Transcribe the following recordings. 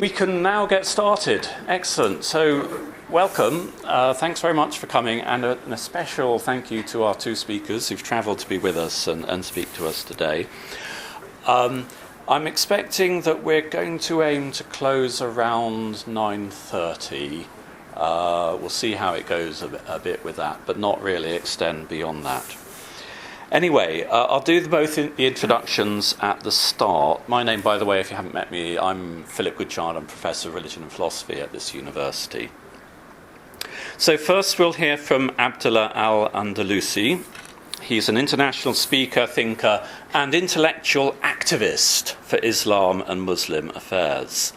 We can now get started. Excellent. So, welcome. Thanks very much for coming, and a special thank you to our two speakers who've travelled to be with us and speak to us today. I'm expecting that we're going to aim to close around 9:30. We'll see how it goes a bit with that, but not really extend beyond that. Anyway, I'll do both the introductions at the start. My name, by the way, if you haven't met me, I'm Philip Goodchild. I'm Professor of Religion and Philosophy at this university. So first we'll hear from Abdullah al Andalusi. He's an international speaker, thinker, and intellectual activist for Islam and Muslim affairs.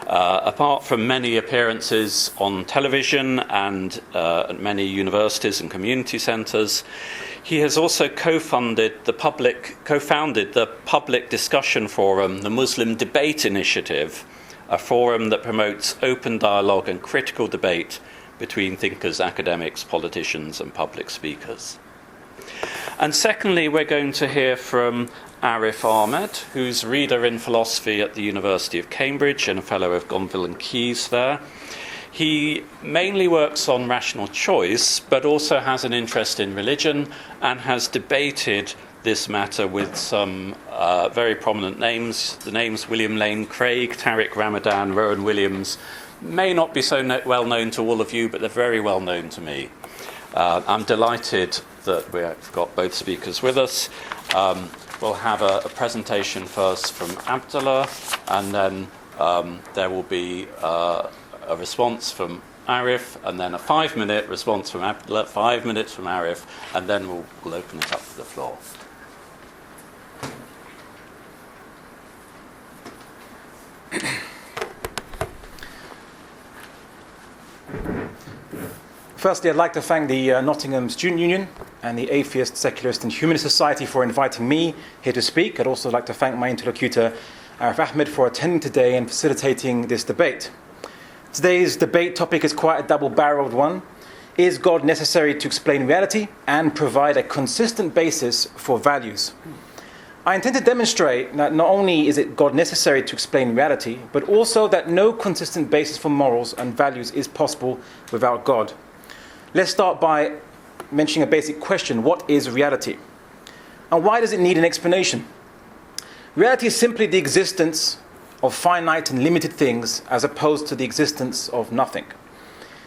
Apart from many appearances on television and at many universities and community centres, he has also co-founded the public discussion forum, the Muslim Debate Initiative, a forum that promotes open dialogue and critical debate between thinkers, academics, politicians, and public speakers. And secondly, we're going to hear from Arif Ahmed, who's reader in philosophy at the University of Cambridge and a fellow of Gonville and Caius there. He mainly works on rational choice, but also has an interest in religion and has debated this matter with some very prominent names. The names William Lane Craig, Tariq Ramadan, Rowan Williams may not be so well known to all of you, but they're very well known to me. I'm delighted that we've got both speakers with us. We'll have a presentation first from Abdullah, and then there will be a response from Arif, and then a 5-minute response from Abdullah, 5 minutes from Arif, and then we'll open it up to the floor. Firstly, I'd like to thank the Nottingham Student Union and the Atheist, Secularist and Humanist Society for inviting me here to speak. I'd also like to thank my interlocutor, Arif Ahmed, for attending today and facilitating this debate. Today's debate topic is quite a double-barreled one. Is God necessary to explain reality and provide a consistent basis for values? I intend to demonstrate that not only is it God necessary to explain reality, but also that no consistent basis for morals and values is possible without God. Let's start by mentioning a basic question. What is reality? And why does it need an explanation? Reality is simply the existence of finite and limited things as opposed to the existence of nothing.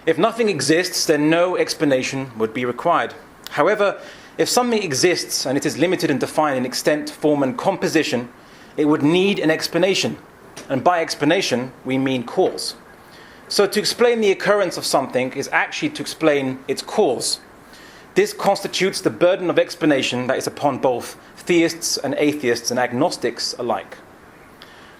If nothing exists, then no explanation would be required. However, if something exists and it is limited and defined in extent, form and composition, it would need an explanation. And by explanation, we mean cause. So to explain the occurrence of something is actually to explain its cause. This constitutes the burden of explanation that is upon both theists and atheists and agnostics alike.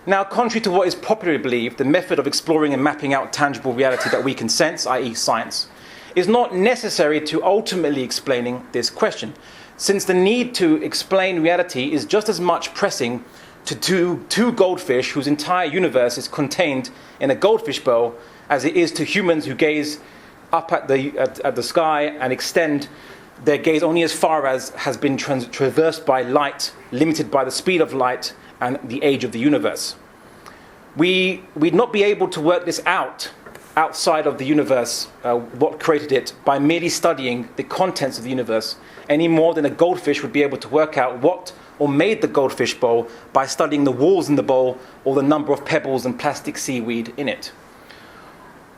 Now, contrary to what is popularly believed, the method of exploring and mapping out tangible reality that we can sense, i.e. science, is not necessary to ultimately explaining this question, since the need to explain reality is just as much pressing to two goldfish whose entire universe is contained in a goldfish bowl as it is to humans who gaze up at the sky and extend their gaze only as far as has been traversed by light, limited by the speed of light and the age of the universe. We'd not be able to work this out outside of the universe, what created it, by merely studying the contents of the universe, any more than a goldfish would be able to work out what or made the goldfish bowl by studying the walls in the bowl or the number of pebbles and plastic seaweed in it.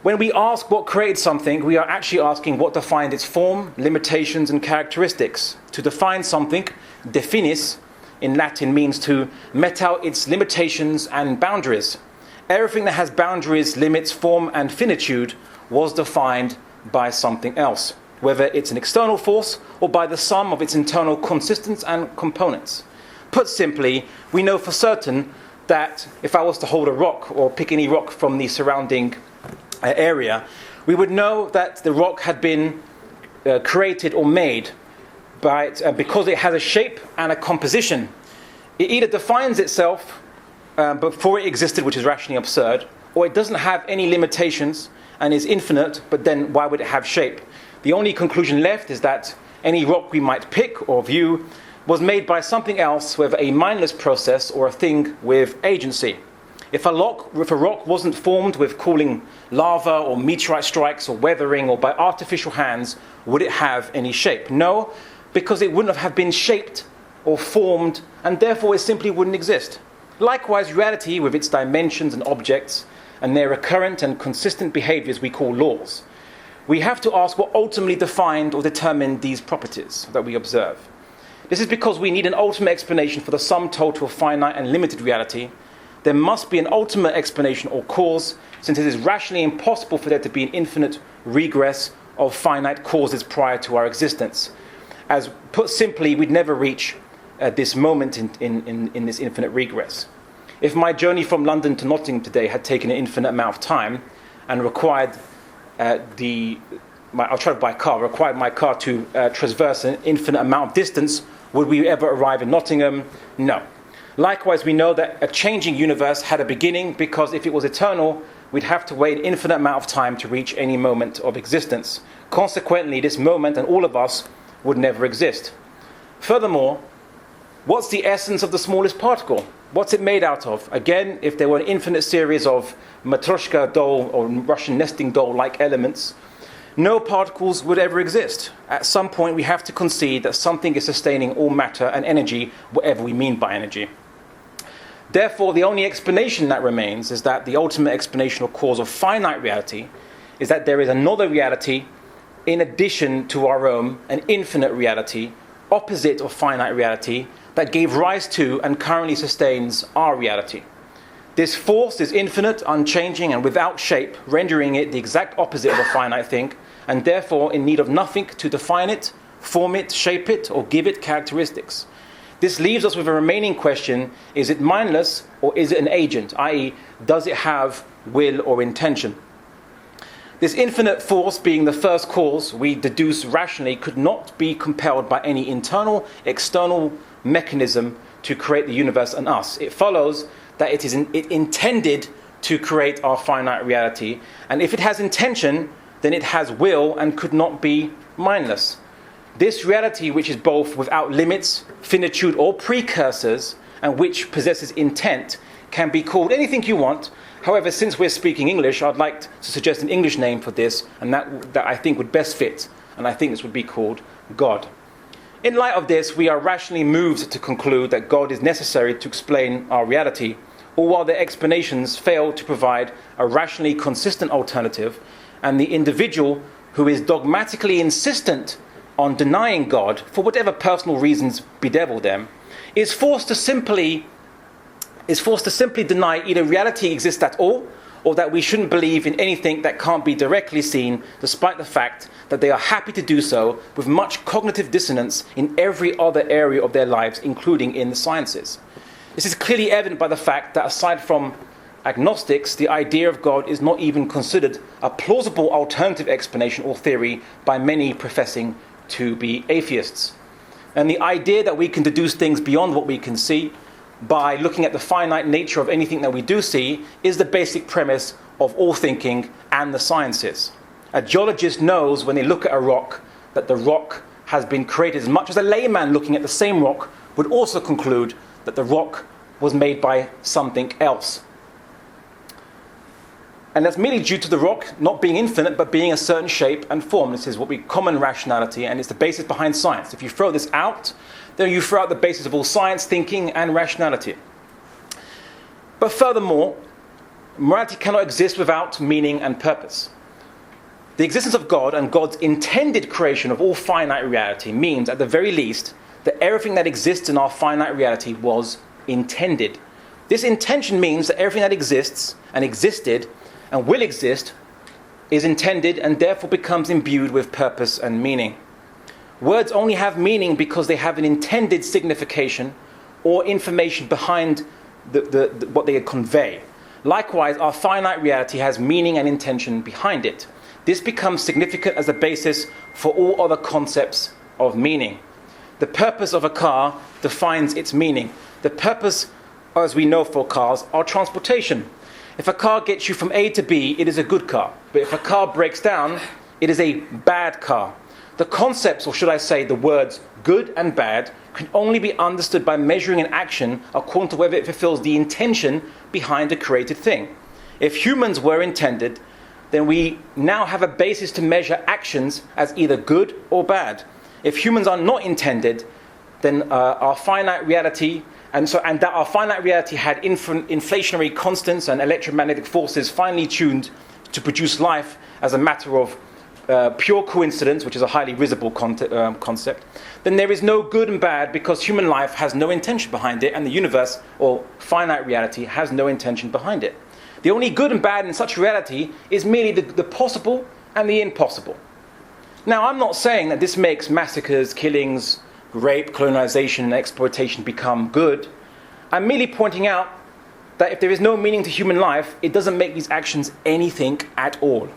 When we ask what created something, we are actually asking what defined its form, limitations and characteristics. To define something, definis, in Latin means to met out its limitations and boundaries. Everything that has boundaries, limits, form and finitude was defined by something else, whether it's an external force or by the sum of its internal consistence and components. Put simply, we know for certain that if I was to hold a rock or pick any rock from the surrounding area, we would know that the rock had been created or made because it has a shape and a composition. It either defines itself before it existed, which is rationally absurd, or it doesn't have any limitations and is infinite, but then why would it have shape? The only conclusion left is that any rock we might pick or view was made by something else, whether a mindless process or a thing with agency. If a rock wasn't formed with cooling lava or meteorite strikes or weathering or by artificial hands, would it have any shape? No, because it wouldn't have been shaped or formed, and therefore it simply wouldn't exist. Likewise, reality with its dimensions and objects and their recurrent and consistent behaviors we call laws. We have to ask what ultimately defined or determined these properties that we observe. This is because we need an ultimate explanation for the sum total of finite and limited reality. There must be an ultimate explanation or cause, since it is rationally impossible for there to be an infinite regress of finite causes prior to our existence. As put simply, we'd never reach this moment in this infinite regress. If my journey from London to Nottingham today had taken an infinite amount of time and required I'll travel by car, required my car to traverse an infinite amount of distance, would we ever arrive in Nottingham? No. Likewise, we know that a changing universe had a beginning, because if it was eternal, we'd have to wait an infinite amount of time to reach any moment of existence. Consequently, this moment and all of us would never exist. Furthermore, what's the essence of the smallest particle? What's it made out of? Again, if there were an infinite series of Matryoshka doll or Russian nesting doll-like elements, no particles would ever exist. At some point, we have to concede that something is sustaining all matter and energy, whatever we mean by energy. Therefore, the only explanation that remains is that the ultimate explanation or cause of finite reality is that there is another reality in addition to our own, an infinite reality, opposite of finite reality, that gave rise to and currently sustains our reality. This force is infinite, unchanging, and without shape, rendering it the exact opposite of a finite thing, and therefore in need of nothing to define it, form it, shape it, or give it characteristics. This leaves us with a remaining question: is it mindless or is it an agent? I.e., does it have will or intention? This infinite force, being the first cause, we deduce rationally, could not be compelled by any internal, external mechanism to create the universe and us. It follows that it intended to create our finite reality, and if it has intention, then it has will and could not be mindless. This reality, which is both without limits, finitude, or precursors, and which possesses intent, can be called anything you want. However, since we're speaking English, I'd like to suggest an English name for this, and that I think would best fit, and I think this would be called God. In light of this, we are rationally moved to conclude that God is necessary to explain our reality, or while their explanations fail to provide a rationally consistent alternative, and the individual who is dogmatically insistent on denying God, for whatever personal reasons bedevil them, is forced to simply deny either reality exists at all, or that we shouldn't believe in anything that can't be directly seen, despite the fact that they are happy to do so with much cognitive dissonance in every other area of their lives, including in the sciences. This is clearly evident by the fact that aside from agnostics, the idea of God is not even considered a plausible alternative explanation or theory by many professing to be atheists. And the idea that we can deduce things beyond what we can see by looking at the finite nature of anything that we do see is the basic premise of all thinking and the sciences. A geologist knows when they look at a rock that the rock has been created, as much as a layman looking at the same rock would also conclude that the rock was made by something else. And that's merely due to the rock not being infinite, but being a certain shape and form. This is what we common rationality, and it's the basis behind science. If you throw this out, then you throw out the basis of all science, thinking, and rationality. But furthermore, morality cannot exist without meaning and purpose. The existence of God and God's intended creation of all finite reality means, at the very least, that everything that exists in our finite reality was intended. This intention means that everything that exists and existed and will exist is intended and therefore becomes imbued with purpose and meaning. Words only have meaning because they have an intended signification or information behind what they convey. Likewise, our finite reality has meaning and intention behind it. This becomes significant as a basis for all other concepts of meaning. The purpose of a car defines its meaning. The purpose, as we know for cars, are transportation. If a car gets you from A to B, it is a good car. But if a car breaks down, it is a bad car. the concepts, or should I say the words good and bad, can only be understood by measuring an action according to whether it fulfills the intention behind a created thing. If humans were intended, then we now have a basis to measure actions as either good or bad. If humans are not intended, then our finite reality, and that our finite reality had inflationary constants and electromagnetic forces finely tuned to produce life as a matter of pure coincidence, which is a highly risible concept, then there is no good and bad because human life has no intention behind it, and the universe, or finite reality, has no intention behind it. The only good and bad in such reality is merely the possible and the impossible. Now, I'm not saying that this makes massacres, killings, rape, colonization, and exploitation become good. I'm merely pointing out that if there is no meaning to human life, it doesn't make these actions anything at all.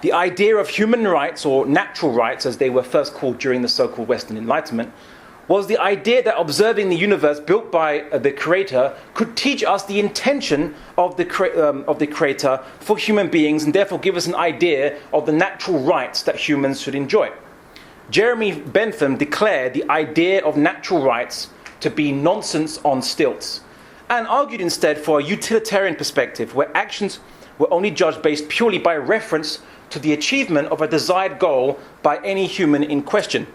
The idea of human rights, or natural rights as they were first called during the so-called Western Enlightenment, was the idea that observing the universe built by the Creator could teach us the intention of the Creator for human beings, and therefore give us an idea of the natural rights that humans should enjoy. Jeremy Bentham declared the idea of natural rights to be nonsense on stilts, and argued instead for a utilitarian perspective where actions were only judged based purely by reference to the achievement of a desired goal by any human in question.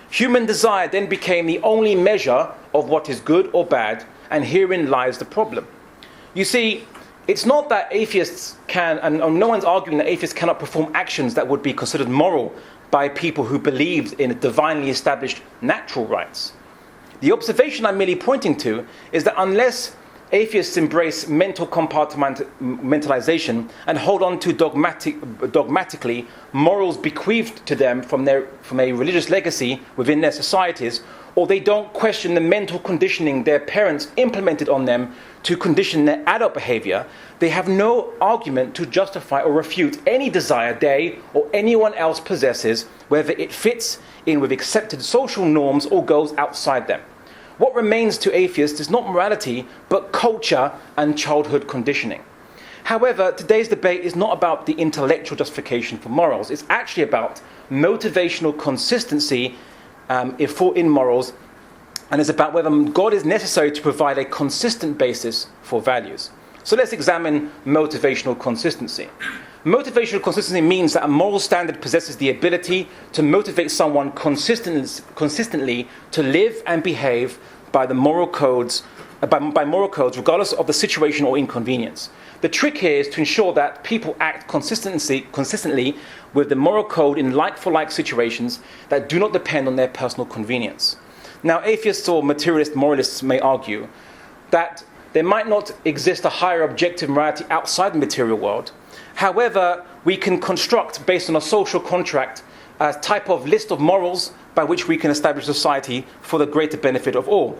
Human desire then became the only measure of what is good or bad, and herein lies the problem. You see, it's not that atheists can, and no one's arguing that atheists cannot perform actions that would be considered moral by people who believed in divinely established natural rights. The observation I'm merely pointing to is that unless atheists embrace mental compartmentalization and hold on to dogmatically morals bequeathed to them from a religious legacy within their societies, or they don't question the mental conditioning their parents implemented on them to condition their adult behavior, they have no argument to justify or refute any desire they or anyone else possesses, whether it fits in with accepted social norms or goes outside them. What remains to atheists is not morality, but culture and childhood conditioning. However, today's debate is not about the intellectual justification for morals. It's actually about motivational consistency in morals, and it's about whether God is necessary to provide a consistent basis for values. So let's examine motivational consistency. Motivational consistency means that a moral standard possesses the ability to motivate someone consistently to live and behave by moral codes, regardless of the situation or inconvenience. The trick here is to ensure that people act consistently with the moral code in like-for-like situations that do not depend on their personal convenience. Now, atheists or materialist moralists may argue that there might not exist a higher objective morality outside the material world. However, we can construct, based on a social contract, a type of list of morals by which we can establish society for the greater benefit of all.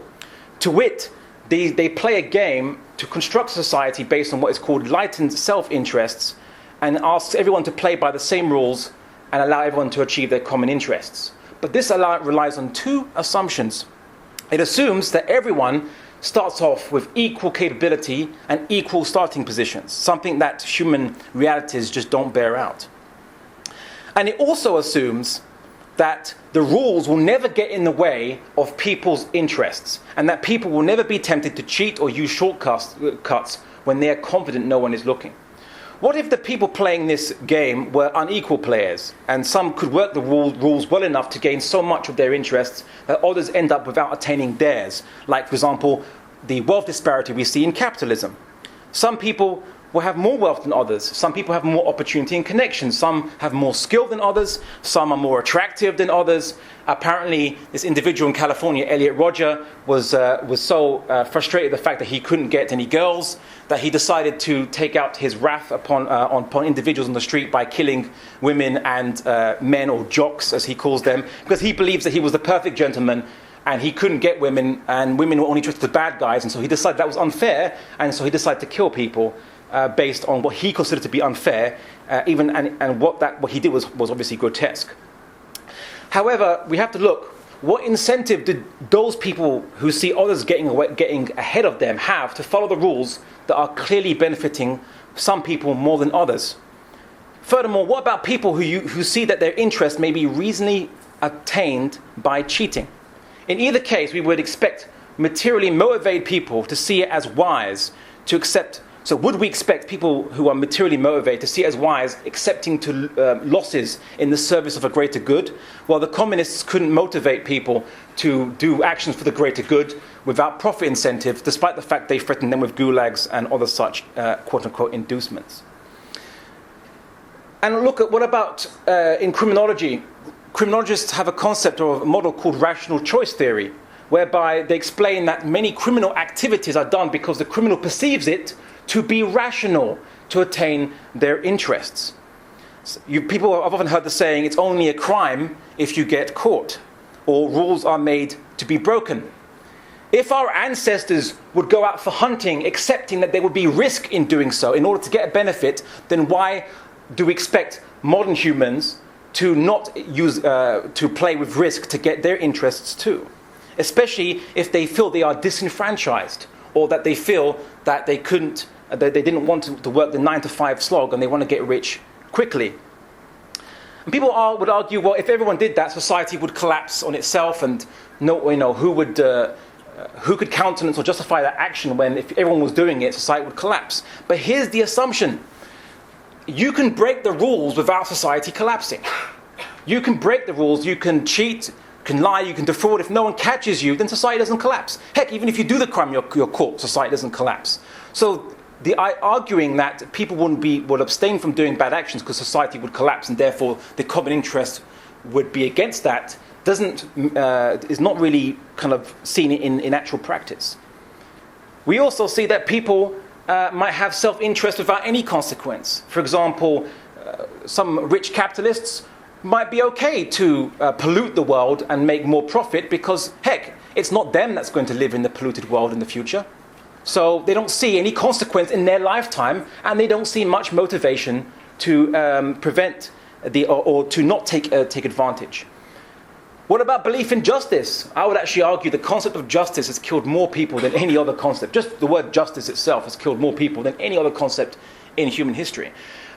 To wit, they play a game to construct society based on what is called lightened self-interests, and asks everyone to play by the same rules and allow everyone to achieve their common interests. But this relies on two assumptions. It assumes that everyone starts off with equal capability and equal starting positions, something that human realities just don't bear out. And it also assumes that the rules will never get in the way of people's interests, and that people will never be tempted to cheat or use shortcuts when they are confident no one is looking. What if the people playing this game were unequal players, and some could work the rules well enough to gain so much of their interests that others end up without attaining theirs? Like, for example, the wealth disparity we see in capitalism. Some people will have more wealth than others. Some people have more opportunity and connections. Some have more skill than others. Some are more attractive than others. Apparently, this individual in California, Elliot Rodger, was so frustrated at the fact that he couldn't get any girls that he decided to take out his wrath upon individuals on the street by killing women and men, or jocks as he calls them, because he believes that he was the perfect gentleman and he couldn't get women, and women were only treated as bad guys, and so he decided that was unfair, and so he decided to kill people based on what he considered to be unfair, and what he did was obviously grotesque. However, we have to look, what incentive did those people who see others getting ahead of them have to follow the rules that are clearly benefiting some people more than others? Furthermore, what about people who see that their interest may be reasonably attained by cheating? In either case, we would expect materially motivated people to see it as wise to accept. So would we expect people who are materially motivated to see it as wise accepting losses in the service of a greater good? Well, the communists couldn't motivate people to do actions for the greater good without profit incentives, despite the fact they threatened them with gulags and other such quote-unquote inducements. And look at what about in criminology? Criminologists have a concept or a model called rational choice theory, whereby they explain that many criminal activities are done because the criminal perceives it to be rational to attain their interests. People have often heard the saying, it's only a crime if you get caught, or rules are made to be broken. If our ancestors would go out for hunting, accepting that there would be risk in doing so in order to get a benefit, then why do we expect modern humans to not use to play with risk to get their interests too? Especially if they feel they are disenfranchised, or that they feel that they didn't want to work the 9-to-5 slog and they want to get rich quickly. And people would argue, well, if everyone did that, society would collapse on itself, and who could countenance or justify that action when if everyone was doing it, society would collapse. But here's the assumption. You can break the rules without society collapsing. You can break the rules, you can cheat, you can lie, you can defraud. If no one catches you, then society doesn't collapse. Heck, even if you do the crime, you're caught, society doesn't collapse. So arguing that people would abstain from doing bad actions because society would collapse and therefore the common interest would be against that is not really kind of seen in actual practice. We also see that people might have self-interest without any consequence. For example, some rich capitalists might be okay to pollute the world and make more profit because, heck, it's not them that's going to live in the polluted world in the future. So they don't see any consequence in their lifetime, and they don't see much motivation to prevent or to not take advantage. What about belief in justice? I would actually argue the concept of justice has killed more people than any other concept. Just the word justice itself has killed more people than any other concept in human history.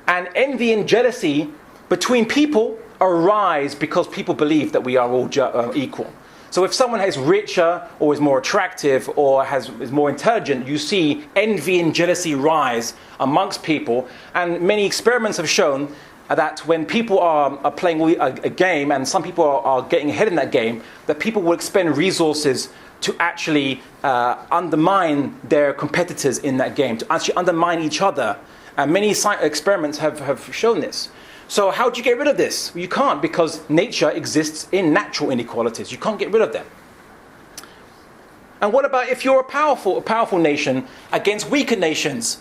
And envy and jealousy between people arise because people believe that we are all equal. So if someone is richer or is more attractive or is more intelligent, you see envy and jealousy rise amongst people. And many experiments have shown that when people are playing a game and some people are getting ahead in that game, that people will expend resources to actually undermine their competitors in that game, to actually undermine each other. And many experiments have shown this. So how do you get rid of this? You can't, because nature exists in natural inequalities. You can't get rid of them. And what about if you're a powerful nation against weaker nations?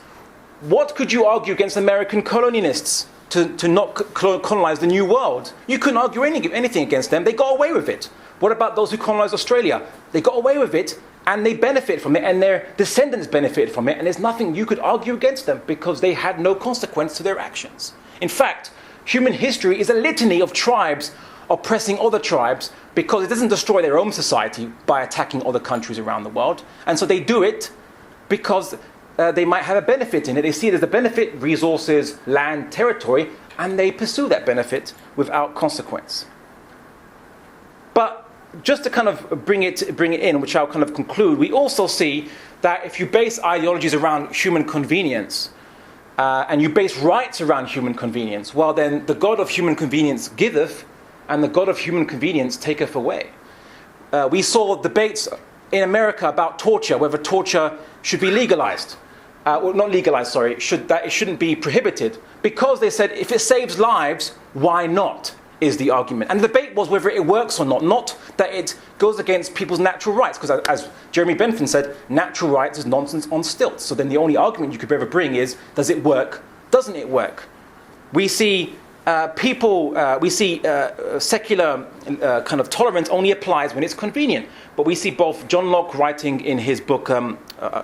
What could you argue against American colonialists to not colonize the New World? You couldn't argue anything against them. They got away with it. What about those who colonized Australia? They got away with it, and they benefit from it, and their descendants benefited from it, and there's nothing you could argue against them because they had no consequence to their actions. In fact, human history is a litany of tribes oppressing other tribes because it doesn't destroy their own society by attacking other countries around the world. And so they do it because they might have a benefit in it. They see it as a benefit, resources, land, territory, and they pursue that benefit without consequence. But just to kind of bring it in, which I'll kind of conclude, we also see that if you base ideologies around human convenience, and you base rights around human convenience, well then the God of human convenience giveth, and the God of human convenience taketh away. We saw debates in America about torture, whether torture should be legalized. Not legalized, sorry, it shouldn't be prohibited. Because they said, if it saves lives, why not, is the argument. And the debate was whether it works or not that it goes against people's natural rights. Because as Jeremy Bentham said, natural rights is nonsense on stilts. So then the only argument you could ever bring is, does it work? Doesn't it work? We see secular kind of tolerance only applies when it's convenient. But we see both John Locke writing in his book,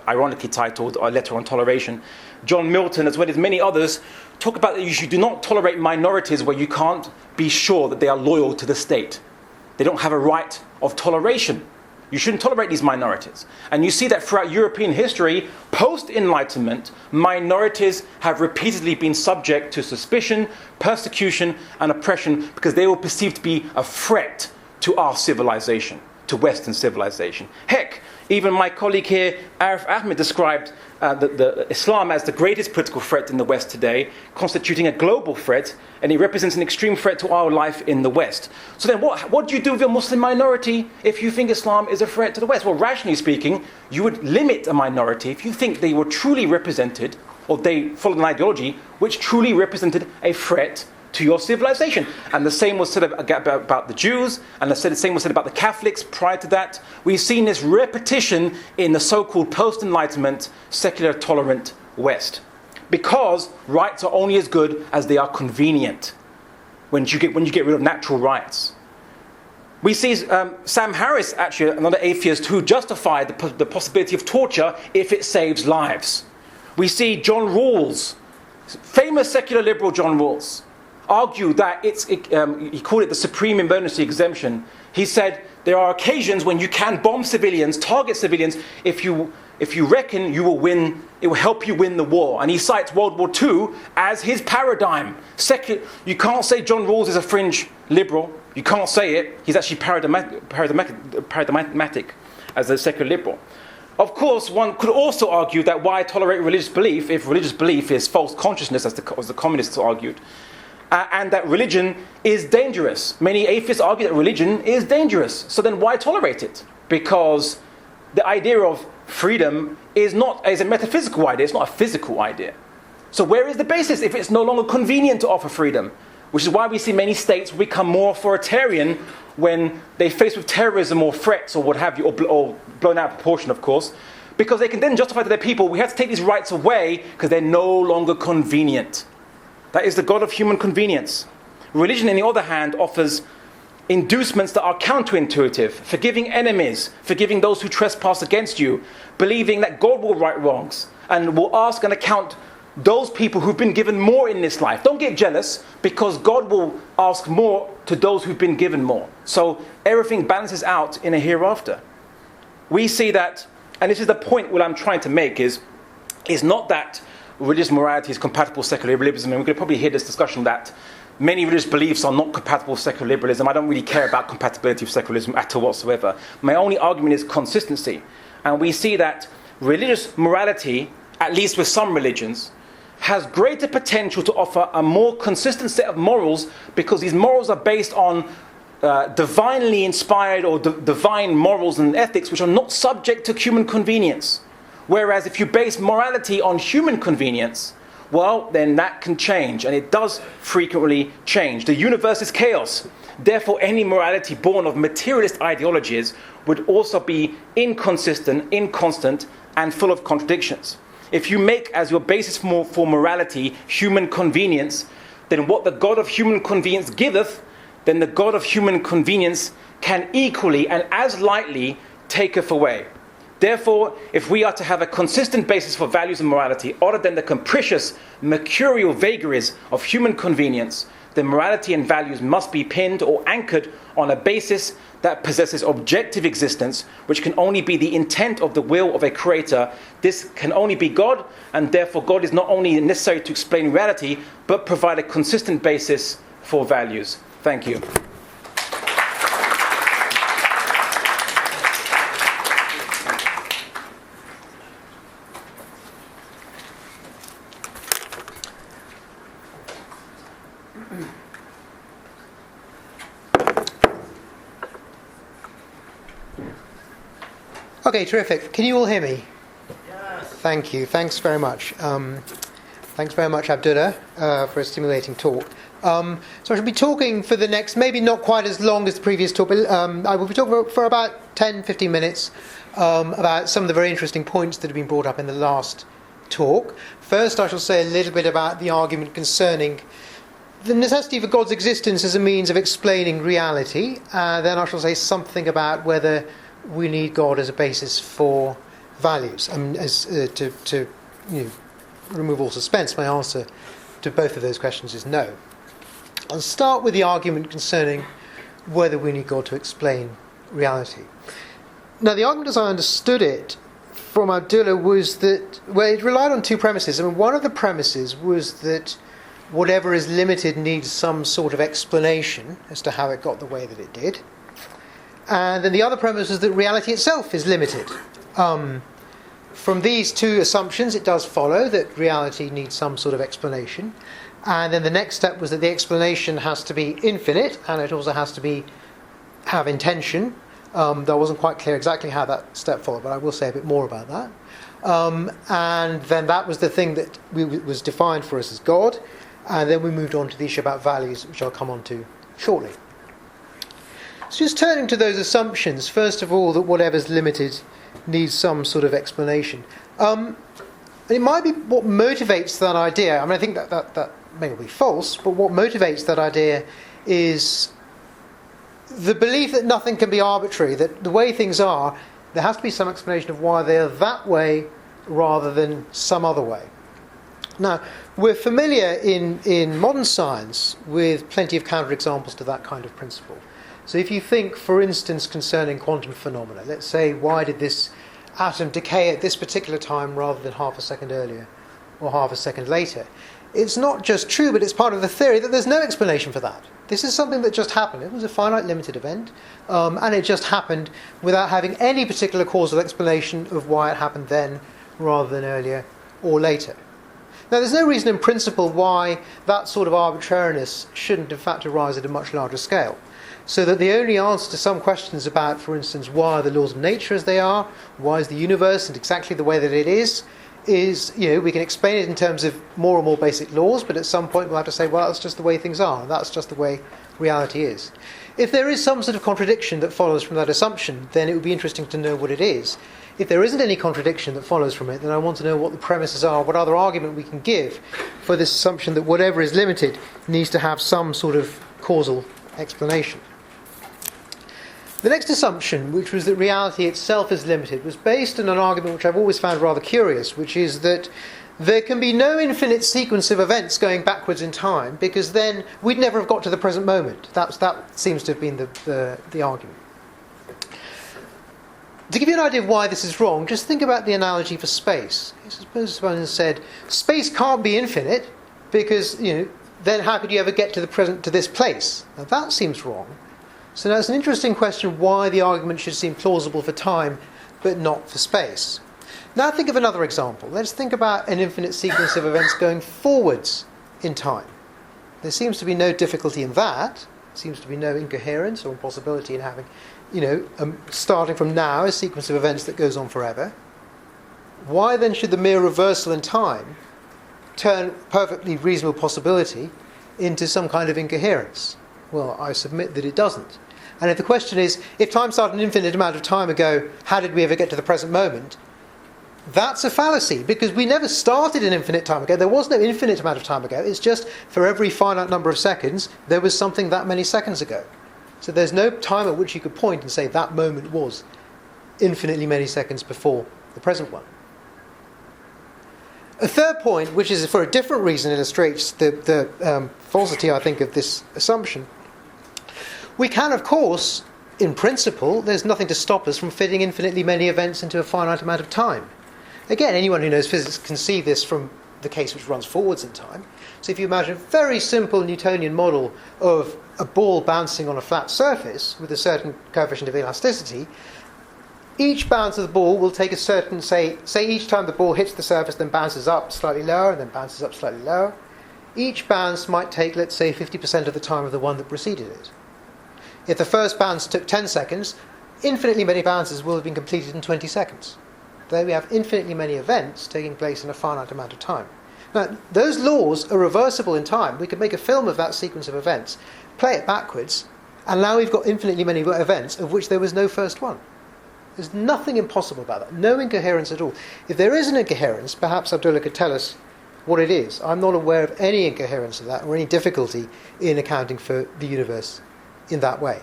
ironically titled A Letter on Toleration, John Milton, as well as many others, talk about that you do not tolerate minorities where you can't be sure that they are loyal to the state. They don't have a right of toleration. You shouldn't tolerate these minorities. And you see that throughout European history, post-Enlightenment, minorities have repeatedly been subject to suspicion, persecution, and oppression because they were perceived to be a threat to our civilization, to Western civilization. Heck, even my colleague here, Arif Ahmed, described the Islam as the greatest political threat in the West today, constituting a global threat, and it represents an extreme threat to our life in the West. So then what do you do with a Muslim minority if you think Islam is a threat to the West? Well, rationally speaking, you would limit a minority if you think they were truly represented, or they followed an ideology which truly represented a threat to your civilization. And the same was said about the Jews, and the same was said about the Catholics prior to that. We've seen this repetition in the so-called post-Enlightenment, secular, tolerant West. Because rights are only as good as they are convenient when you get rid of natural rights. We see Sam Harris, actually another atheist, who justified the possibility of torture if it saves lives. We see John Rawls, famous secular liberal John Rawls, argue that he called it the supreme emergency exemption. He said there are occasions when you can bomb civilians, target civilians, if you reckon you will win, it will help you win the war. And he cites World War II as his paradigm. You can't say John Rawls is a fringe liberal. You can't say it. He's actually paradigmatic as a secular liberal. Of course, one could also argue that why tolerate religious belief if religious belief is false consciousness, as the communists argued, and that religion is dangerous. Many atheists argue that religion is dangerous. So then why tolerate it? Because the idea of freedom is a metaphysical idea. It's not a physical idea. So where is the basis if it's no longer convenient to offer freedom? Which is why we see many states become more authoritarian when they face with terrorism or threats or what have you, or blown out of proportion, of course, because they can then justify to their people, we have to take these rights away because they're no longer convenient. That is the God of human convenience. Religion, on the other hand, offers inducements that are counterintuitive, forgiving enemies, forgiving those who trespass against you, believing that God will right wrongs and will ask and account those people who've been given more in this life. Don't get jealous, because God will ask more to those who've been given more. So everything balances out in a hereafter. We see that, and this is the point what I'm trying to make, is not that religious morality is compatible with secular liberalism, and we're going to probably hear this discussion that many religious beliefs are not compatible with secular liberalism. I don't really care about compatibility with secularism at all whatsoever. My only argument is consistency. And we see that religious morality, at least with some religions, has greater potential to offer a more consistent set of morals, because these morals are based on divinely inspired or divine morals and ethics which are not subject to human convenience. Whereas if you base morality on human convenience, well, then that can change, and it does frequently change. The universe is chaos. Therefore, any morality born of materialist ideologies would also be inconsistent, inconstant, and full of contradictions. If you make as your basis for morality human convenience, then what the God of human convenience giveth, then the God of human convenience can equally and as lightly taketh away. Therefore, if we are to have a consistent basis for values and morality, other than the capricious, mercurial vagaries of human convenience, then morality and values must be pinned or anchored on a basis that possesses objective existence, which can only be the intent of the will of a creator. This can only be God, and therefore God is not only necessary to explain reality, but provide a consistent basis for values. Thank you. Okay, terrific. Can you all hear me? Yes. Thank you. Thanks very much. Thanks very much, Abdullah, for a stimulating talk. So I shall be talking for the next, maybe not quite as long as the previous talk, but I will be talking for about 10, 15 minutes about some of the very interesting points that have been brought up in the last talk. First, I shall say a little bit about the argument concerning the necessity for God's existence as a means of explaining reality. Then I shall say something about whether we need God as a basis for values. To remove all suspense, my answer to both of those questions is no. I'll start with the argument concerning whether we need God to explain reality. Now, the argument as I understood it from Abdullah was that, well, it relied on two premises. I mean, one of the premises was that whatever is limited needs some sort of explanation as to how it got the way that it did. And then the other premise is that reality itself is limited. From these two assumptions, it does follow that reality needs some sort of explanation. And then the next step was that the explanation has to be infinite, and it also has to have intention. Though I wasn't quite clear exactly how that step followed, but I will say a bit more about that. And then that was the thing that was defined for us as God. And then we moved on to the issue about values, which I'll come on to shortly. So just turning to those assumptions, first of all, that whatever's limited needs some sort of explanation. And it might be what motivates that idea. I mean, I think that may be false, but what motivates that idea is the belief that nothing can be arbitrary, that the way things are, there has to be some explanation of why they're that way rather than some other way. Now, we're familiar in modern science with plenty of counterexamples to that kind of principle. So if you think, for instance, concerning quantum phenomena, let's say, why did this atom decay at this particular time rather than half a second earlier or half a second later? It's not just true, but it's part of the theory that there's no explanation for that. This is something that just happened. It was a finite, limited event, and it just happened without having any particular causal explanation of why it happened then rather than earlier or later. Now, there's no reason in principle why that sort of arbitrariness shouldn't in fact arise at a much larger scale. So that the only answer to some questions about, for instance, why are the laws of nature as they are, why is the universe and exactly the way that it is, we can explain it in terms of more and more basic laws, but at some point we'll have to say, well, that's just the way things are, and that's just the way reality is. If there is some sort of contradiction that follows from that assumption, then it would be interesting to know what it is. If there isn't any contradiction that follows from it, then I want to know what the premises are, what other argument we can give for this assumption that whatever is limited needs to have some sort of causal explanation. The next assumption, which was that reality itself is limited, was based on an argument which I've always found rather curious, which is that there can be no infinite sequence of events going backwards in time, because then we'd never have got to the present moment. That seems to have been the argument. To give you an idea of why this is wrong, just think about the analogy for space. Suppose someone said, space can't be infinite, because then how could you ever get to the present, to this place? Now that seems wrong. So now it's an interesting question why the argument should seem plausible for time but not for space. Now think of another example. Let's think about an infinite sequence of events going forwards in time. There seems to be no difficulty in that. There seems to be no incoherence or impossibility in having, starting from now, a sequence of events that goes on forever. Why then should the mere reversal in time turn perfectly reasonable possibility into some kind of incoherence? Well, I submit that it doesn't. And if the question is, if time started an infinite amount of time ago, how did we ever get to the present moment? That's a fallacy, because we never started an infinite time ago. There was no infinite amount of time ago. It's just for every finite number of seconds, there was something that many seconds ago. So there's no time at which you could point and say that moment was infinitely many seconds before the present one. A third point, which is for a different reason, illustrates the falsity, I think, of this assumption. We can, of course, in principle, there's nothing to stop us from fitting infinitely many events into a finite amount of time. Again, anyone who knows physics can see this from the case which runs forwards in time. So if you imagine a very simple Newtonian model of a ball bouncing on a flat surface with a certain coefficient of elasticity, each bounce of the ball will take a certain, say each time the ball hits the surface, then bounces up slightly lower, and then bounces up slightly lower. Each bounce might take, let's say, 50% of the time of the one that preceded it. If the first bounce took 10 seconds, infinitely many bounces will have been completed in 20 seconds. There we have infinitely many events taking place in a finite amount of time. Now, those laws are reversible in time. We could make a film of that sequence of events, play it backwards, and now we've got infinitely many events of which there was no first one. There's nothing impossible about that. No incoherence at all. If there is an incoherence, perhaps Abdullah could tell us what it is. I'm not aware of any incoherence of that or any difficulty in accounting for the universe in that way.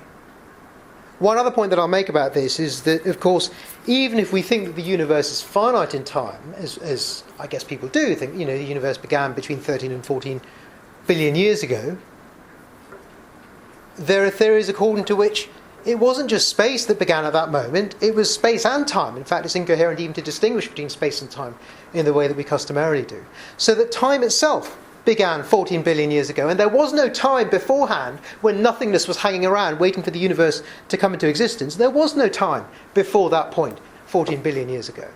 One other point that I'll make about this is that, of course, even if we think that the universe is finite in time, as I guess people do think, the universe began between 13 and 14 billion years ago, there are theories according to which it wasn't just space that began at that moment, it was space and time. In fact, it's incoherent even to distinguish between space and time in the way that we customarily do. So that time itself began 14 billion years ago, and there was no time beforehand when nothingness was hanging around waiting for the universe to come into existence. There was no time before that point 14 billion years ago.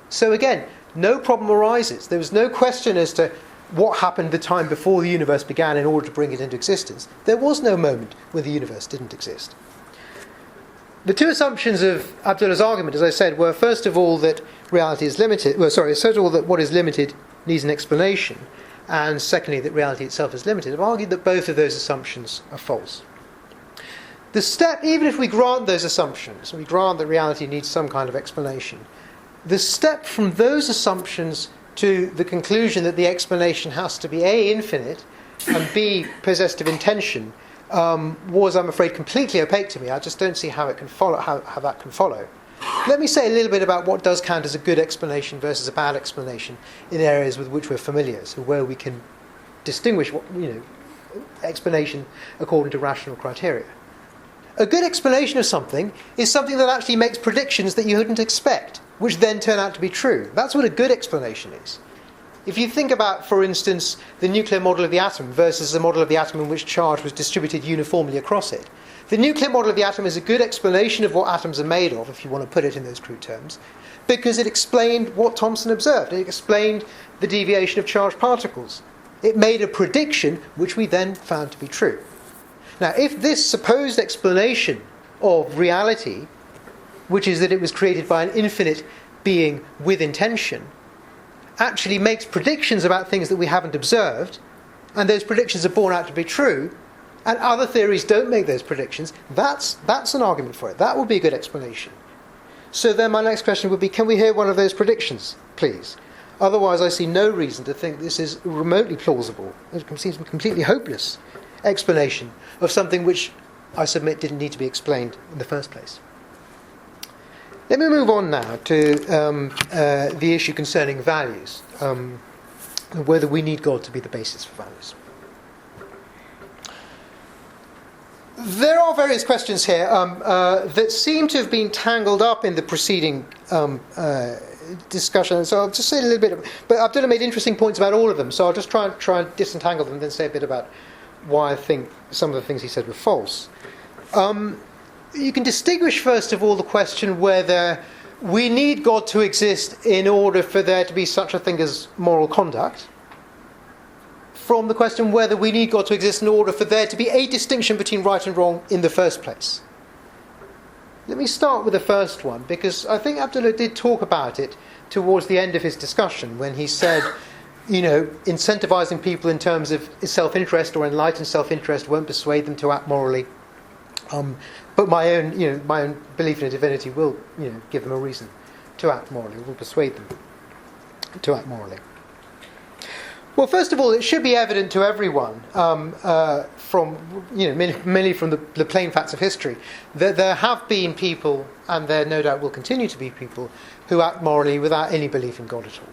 So again, no problem arises. There was no question as to what happened the time before the universe began in order to bring it into existence. There was no moment when the universe didn't exist. The two assumptions of Abdullah's argument, as I said, were first of all that reality is limited. First of all that what is limited needs an explanation, and secondly that reality itself is limited. I've argued that both of those assumptions are false. The step, even if we grant those assumptions, we grant that reality needs some kind of explanation, the step from those assumptions to the conclusion that the explanation has to be A, infinite, and B, possessed of intention, was, I'm afraid, completely opaque to me. I just don't see how it can follow. How that can follow. Let me say a little bit about what does count as a good explanation versus a bad explanation in areas with which we're familiar, so where we can distinguish explanation according to rational criteria. A good explanation of something is something that actually makes predictions that you wouldn't expect, which then turn out to be true. That's what a good explanation is. If you think about, for instance, the nuclear model of the atom versus the model of the atom in which charge was distributed uniformly across it, the nuclear model of the atom is a good explanation of what atoms are made of, if you want to put it in those crude terms, because it explained what Thomson observed. It explained the deviation of charged particles. It made a prediction which we then found to be true. Now, if this supposed explanation of reality, which is that it was created by an infinite being with intention, actually makes predictions about things that we haven't observed, and those predictions are borne out to be true, and other theories don't make those predictions, that's an argument for it. That would be a good explanation. So then my next question would be, can we hear one of those predictions, please? Otherwise, I see no reason to think this is remotely plausible. It seems a completely hopeless explanation of something which, I submit, didn't need to be explained in the first place. Let me move on now to the issue concerning values, whether we need God to be the basis for values. There are various questions here that seem to have been tangled up in the preceding discussion, so I'll just say a little bit. But Abdullah made interesting points about all of them, so I'll just try and disentangle them and then say a bit about why I think some of the things he said were false. You can distinguish, first of all, the question whether we need God to exist in order for there to be such a thing as moral conduct, from the question whether we need God to exist in order for there to be a distinction between right and wrong in the first place. Let me start with the first one, because I think Abdullah did talk about it towards the end of his discussion when he said, incentivizing people in terms of self-interest or enlightened self-interest won't persuade them to act morally. But my own belief in a divinity will, give them a reason to act morally, will persuade them to act morally. Well, first of all, it should be evident to everyone, mainly from the plain facts of history, that there have been people, and there no doubt will continue to be people, who act morally without any belief in God at all,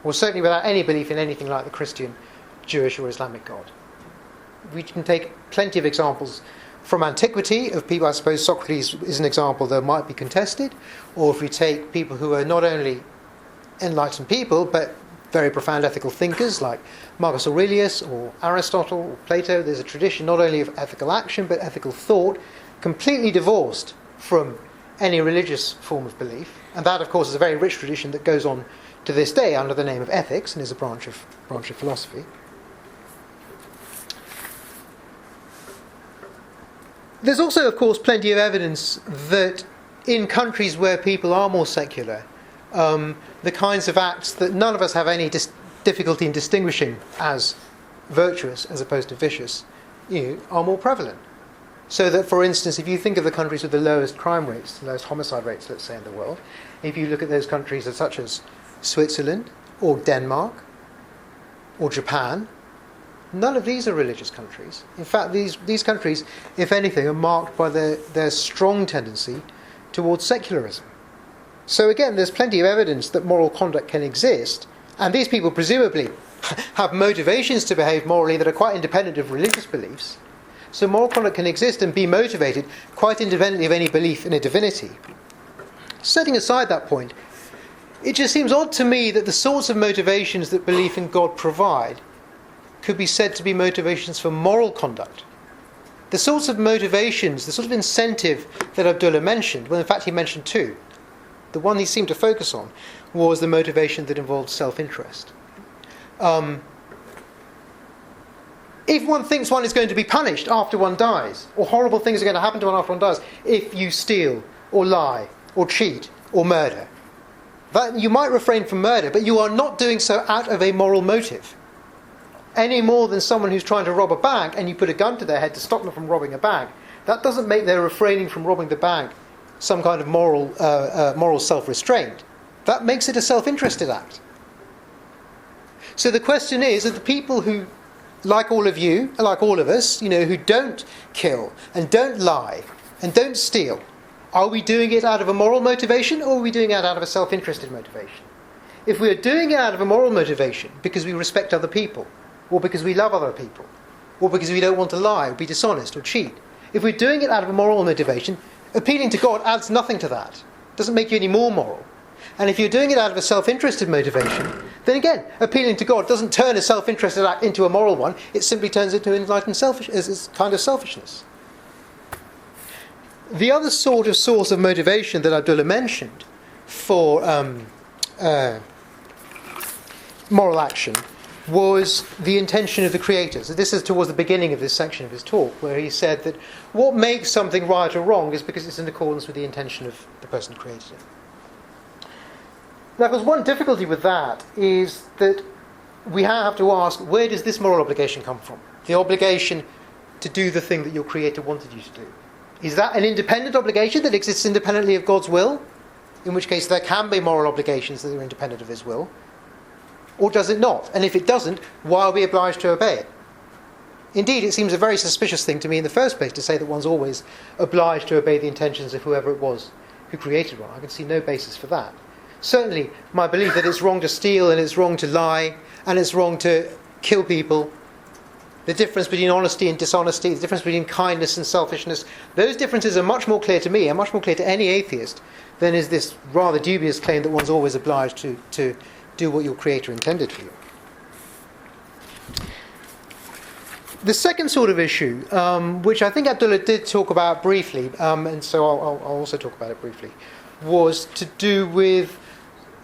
or certainly without any belief in anything like the Christian, Jewish, or Islamic God. We can take plenty of examples from antiquity of people. I suppose Socrates is an example that might be contested, or if we take people who are not only enlightened people but very profound ethical thinkers like Marcus Aurelius or Aristotle or Plato, there's a tradition not only of ethical action but ethical thought completely divorced from any religious form of belief, and that of course is a very rich tradition that goes on to this day under the name of ethics and is a branch of philosophy. There's also, of course, plenty of evidence that in countries where people are more secular, the kinds of acts that none of us have any difficulty in distinguishing as virtuous as opposed to vicious, are more prevalent. So that, for instance, if you think of the countries with the lowest crime rates, the lowest homicide rates, let's say, in the world, if you look at those countries such as Switzerland or Denmark or Japan, none of these are religious countries. In fact, these countries, if anything, are marked by their strong tendency towards secularism. So again, there's plenty of evidence that moral conduct can exist, and these people presumably have motivations to behave morally that are quite independent of religious beliefs, So moral conduct can exist and be motivated quite independently of any belief in a divinity. Setting aside that point, it just seems odd to me that the sorts of motivations that belief in God provide could be said to be motivations for moral conduct. The sorts of motivations, the sort of incentive that Abdullah mentioned, well in fact he mentioned two. The one he seemed to focus on was the motivation that involved self-interest. If one thinks one is going to be punished after one dies, or horrible things are going to happen to one after one dies, if you steal, or lie, or cheat, or murder, that you might refrain from murder, but you are not doing so out of a moral motive. Any more than someone who's trying to rob a bank and you put a gun to their head to stop them from robbing a bank. That doesn't make their refraining from robbing the bank some kind of moral self-restraint. That makes it a self-interested act. So the question is, are the people who, like all of you, like all of us, who don't kill and don't lie and don't steal, are we doing it out of a moral motivation, or are we doing it out of a self-interested motivation? If we are doing it out of a moral motivation because we respect other people, or because we love other people, or because we don't want to lie or be dishonest or cheat, if we're doing it out of a moral motivation, appealing to God adds nothing to that. It doesn't make you any more moral. And if you're doing it out of a self-interested motivation, then again, appealing to God doesn't turn a self-interested act into a moral one. It simply turns it into enlightened kind of selfishness. The other sort of source of motivation that Abdullah mentioned for moral action was the intention of the creators. This is towards the beginning of this section of his talk, where he said that what makes something right or wrong is because it's in accordance with the intention of the person who created it. Now, of course, one difficulty with that is that we have to ask, where does this moral obligation come from? The obligation to do the thing that your creator wanted you to do. Is that an independent obligation that exists independently of God's will? In which case there can be moral obligations that are independent of his will. Or does it not? And if it doesn't, why are we obliged to obey it? Indeed, it seems a very suspicious thing to me in the first place to say that one's always obliged to obey the intentions of whoever it was who created one. I can see no basis for that. Certainly, my belief that it's wrong to steal and it's wrong to lie and it's wrong to kill people, the difference between honesty and dishonesty, the difference between kindness and selfishness, those differences are much more clear to me and much more clear to any atheist than is this rather dubious claim that one's always obliged to do what your creator intended for you. The second sort of issue, which I think Abdullah did talk about briefly, and so I'll also talk about it briefly, was to do with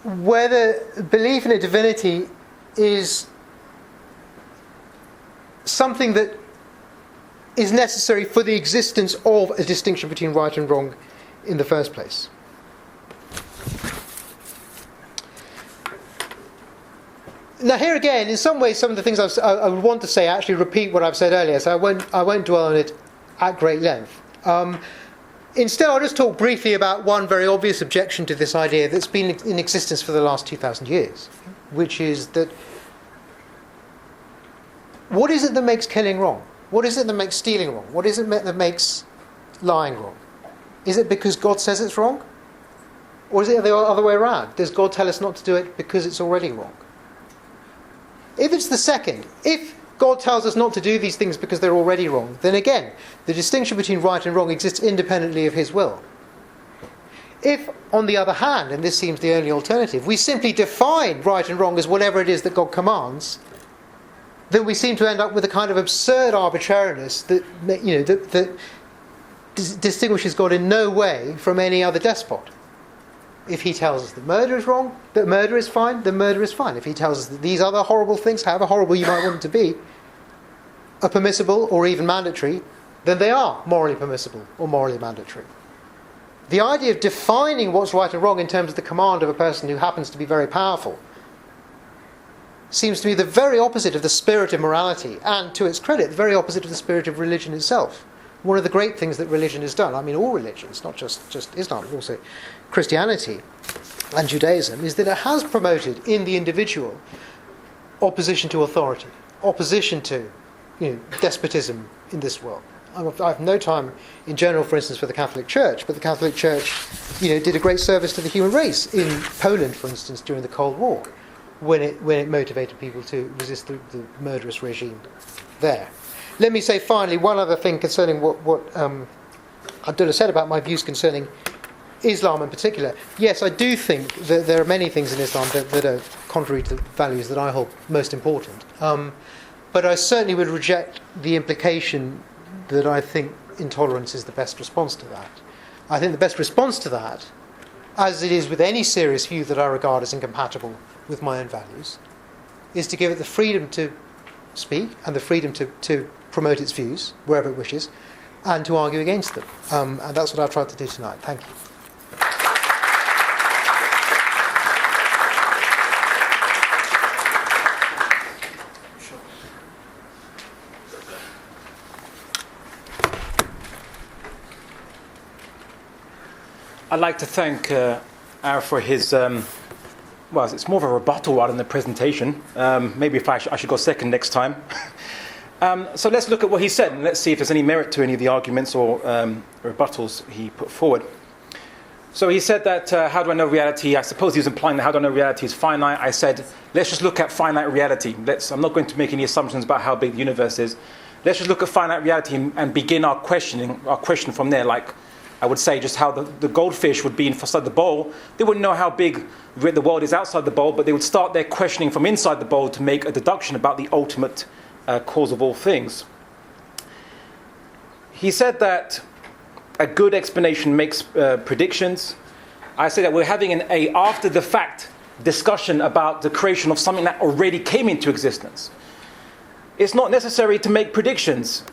whether belief in a divinity is something that is necessary for the existence of a distinction between right and wrong in the first place. Now here again, in some ways, some of the things I would want to say actually repeat what I've said earlier, so I won't dwell on it at great length. Instead, I'll just talk briefly about one very obvious objection to this idea that's been in existence for the last 2,000 years, which is that what is it that makes killing wrong? What is it that makes stealing wrong? What is it that makes lying wrong? Is it because God says it's wrong? Or is it the other way around? Does God tell us not to do it because it's already wrong? If it's the second, if God tells us not to do these things because they're already wrong, then again, the distinction between right and wrong exists independently of his will. If, on the other hand, and this seems the only alternative, we simply define right and wrong as whatever it is that God commands, then we seem to end up with a kind of absurd arbitrariness that distinguishes God in no way from any other despot. If he tells us that murder is wrong, that murder is fine, then murder is fine. If he tells us that these other horrible things, however horrible you might want them to be, are permissible or even mandatory, then they are morally permissible or morally mandatory. The idea of defining what's right and wrong in terms of the command of a person who happens to be very powerful seems to me the very opposite of the spirit of morality, and to its credit, the very opposite of the spirit of religion itself. One of the great things that religion has done, I mean all religions, not just Islam, but also Christianity and Judaism, is that it has promoted in the individual opposition to authority, opposition to despotism in this world. I have no time in general, for instance, for the Catholic Church, but the Catholic Church did a great service to the human race in Poland, for instance, during the Cold War, when it motivated people to resist the murderous regime there. Let me say finally one other thing concerning what Abdullah said about my views concerning Islam in particular. Yes, I do think that there are many things in Islam that are contrary to the values that I hold most important. But I certainly would reject the implication that I think intolerance is the best response to that. I think the best response to that, as it is with any serious view that I regard as incompatible with my own values, is to give it the freedom to speak and the freedom to promote its views wherever it wishes, and to argue against them. And that's what I've tried to do tonight. Thank you. I'd like to thank Arif for his, well, it's more of a rebuttal rather than a presentation. Maybe if I should go second next time. So let's look at what he said, and let's see if there's any merit to any of the arguments or rebuttals he put forward. So he said that, how do I know reality? I suppose he was implying that how do I know reality is finite. I said, let's just look at finite reality. I'm not going to make any assumptions about how big the universe is. Let's just look at finite reality and begin our question from there. Like, I would say just how the goldfish would be inside the bowl. They wouldn't know how big the world is outside the bowl, but they would start their questioning from inside the bowl to make a deduction about the ultimate cause of all things. He said that a good explanation makes predictions. I say that we're having an after-the-fact discussion about the creation of something that already came into existence. It's not necessary to make predictions.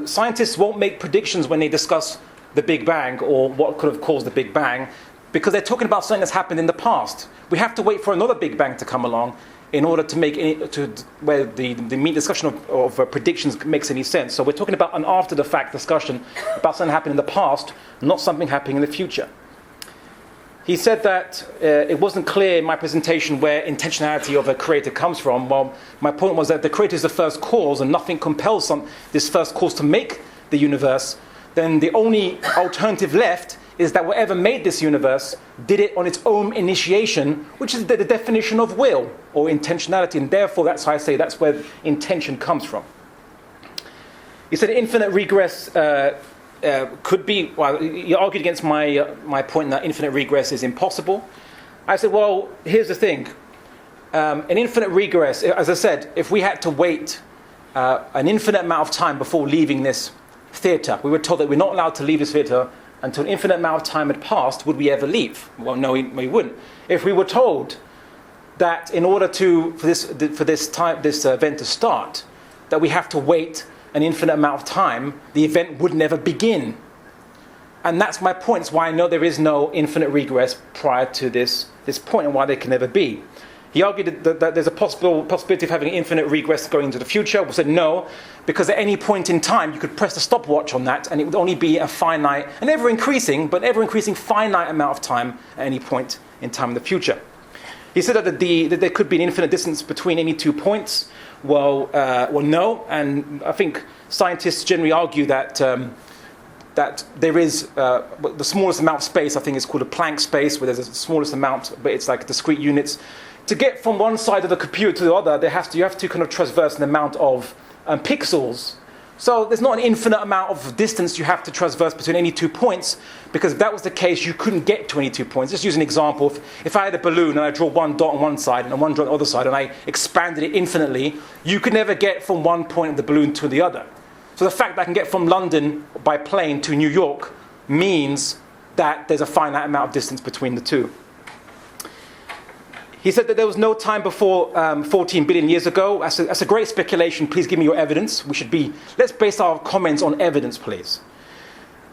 Scientists won't make predictions when they discuss the Big Bang or what could have caused the Big Bang, because they're talking about something that's happened in the past. We have to wait for another Big Bang to come along in order to make where the mean discussion of predictions makes any sense. So we're talking about an after-the-fact discussion about something happened in the past, not something happening in the future. He said that it wasn't clear in my presentation where intentionality of a creator comes from. Well, my point was that the creator is the first cause and nothing compels this first cause to make the universe. Then the only alternative left is that whatever made this universe did it on its own initiation, which is the definition of will or intentionality, and therefore that's how I say that's where intention comes from. He said infinite regress could be, well, he argued against my point that infinite regress is impossible. I said, well, here's the thing. An infinite regress, as I said, if we had to wait an infinite amount of time before leaving this theatre, we were told that we're not allowed to leave this theatre until an infinite amount of time had passed, would we ever leave? Well, no, we wouldn't. If we were told that in order for this event to start, that we have to wait an infinite amount of time, the event would never begin. And that's my point. It's why I know there is no infinite regress prior to this point, and why there can never be. He argued that there's a possibility of having infinite regress going into the future. We said no, because at any point in time you could press the stopwatch on that and it would only be a finite, an ever-increasing finite amount of time at any point in time in the future. He said that there could be an infinite distance between any 2 points. Well, no, and I think scientists generally argue that there is the smallest amount of space, I think it's called a Planck space, where there's the smallest amount, but it's like discrete units. To get from one side of the computer to the other, you have to kind of traverse an amount of pixels. So there's not an infinite amount of distance you have to traverse between any 2 points, because if that was the case, you couldn't get to any 2 points. Just use an example. If I had a balloon and I draw one dot on one side and one dot on the other side, and I expanded it infinitely, you could never get from one point of the balloon to the other. So the fact that I can get from London by plane to New York means that there's a finite amount of distance between the two. He said that there was no time before 14 billion years ago. That's a great speculation. Please give me your evidence. Let's base our comments on evidence, please.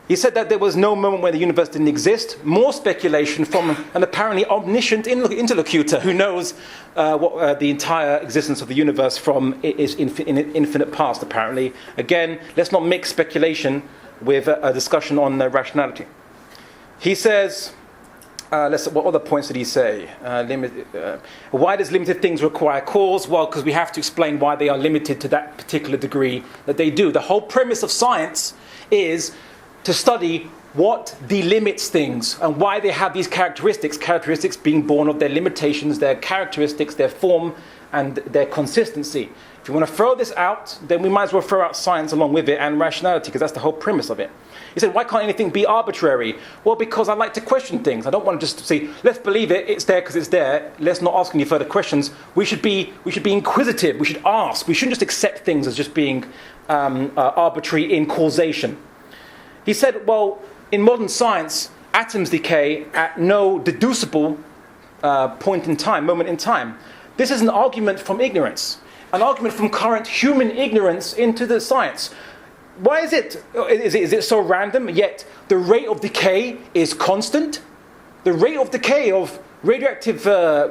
He said that there was no moment where the universe didn't exist. More speculation from an apparently omniscient interlocutor who knows what the entire existence of the universe from is infinite past, apparently. Again, let's not mix speculation with a discussion on rationality. He says... what other points did he say? Why does limited things require cause? Well, because we have to explain why they are limited to that particular degree that they do. The whole premise of science is to study what delimits things and why they have these characteristics being born of their limitations, their characteristics, their form, and their consistency. If you want to throw this out, then we might as well throw out science along with it and rationality, because that's the whole premise of it. He said, why can't anything be arbitrary? Well, because I like to question things. I don't want to just say, let's believe it, it's there because it's there. Let's not ask any further questions. We should be inquisitive. We should ask. We shouldn't just accept things as just being arbitrary in causation. He said, well, in modern science, atoms decay at no deducible moment in time. This is an argument from ignorance, an argument from current human ignorance into the science. Why is it? Is it so random, yet the rate of decay is constant? The rate of decay of radioactive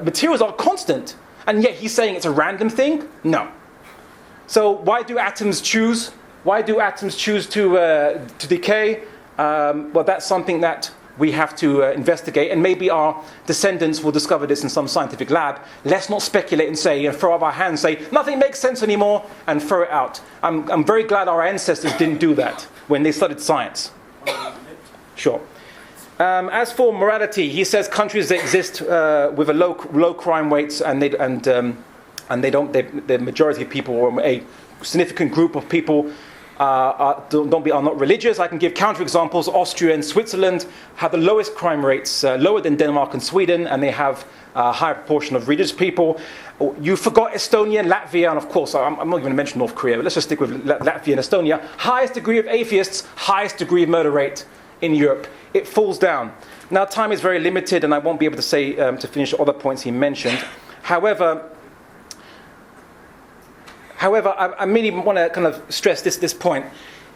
materials are constant, and yet he's saying it's a random thing? No. So why do atoms choose? Why do atoms choose to decay? Well, that's something that we have to investigate, and maybe our descendants will discover this in some scientific lab. Let's not speculate and say, and throw up our hands, say nothing makes sense anymore, and throw it out. I'm very glad our ancestors didn't do that when they studied science. Sure. As for morality, he says countries that exist with a low crime rates, and the majority of people, or a significant group of people, are not religious. I can give counterexamples. Austria and Switzerland have the lowest crime rates, lower than Denmark and Sweden, and they have a higher proportion of religious people. You forgot Estonia and Latvia, and of course, I'm not even going to mention North Korea, but let's just stick with Latvia and Estonia. Highest degree of atheists, highest degree of murder rate in Europe. It falls down. Now, time is very limited, and I won't be able to say to finish other points he mentioned. However, I really want to kind of stress this point.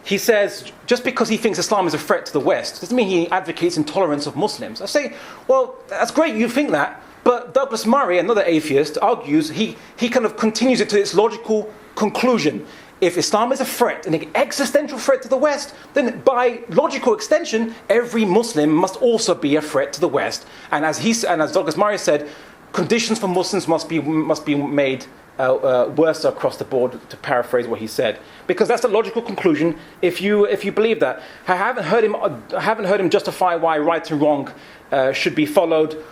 He says, just because he thinks Islam is a threat to the West, doesn't mean he advocates intolerance of Muslims. I say, well, that's great you think that, but Douglas Murray, another atheist, argues, he kind of continues it to its logical conclusion. If Islam is a threat, an existential threat to the West, then by logical extension, every Muslim must also be a threat to the West. And as Douglas Murray said, conditions for Muslims must be made worse across the board, to paraphrase what he said, because that's the logical conclusion. If you believe that, I haven't heard him justify why right and wrong should be followed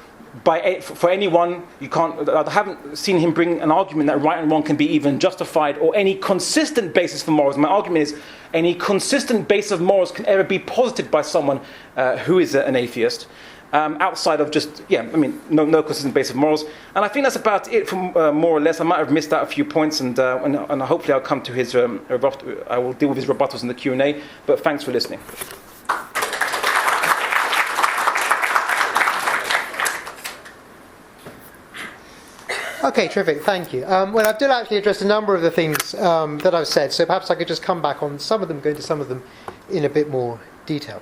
for anyone. I haven't seen him bring an argument that right and wrong can be even justified, or any consistent basis for morals. My argument is any consistent basis of morals can ever be posited by someone who is an atheist. Outside of just, no consistent basis of morals. And I think that's about it, from more or less. I might have missed out a few points, and hopefully I'll come to his, I will deal with his rebuttals in the Q&A, but thanks for listening. Okay, terrific, thank you. Well, Abdullah actually addressed a number of the things that I've said, so perhaps I could just come back on some of them, go into some of them in a bit more detail.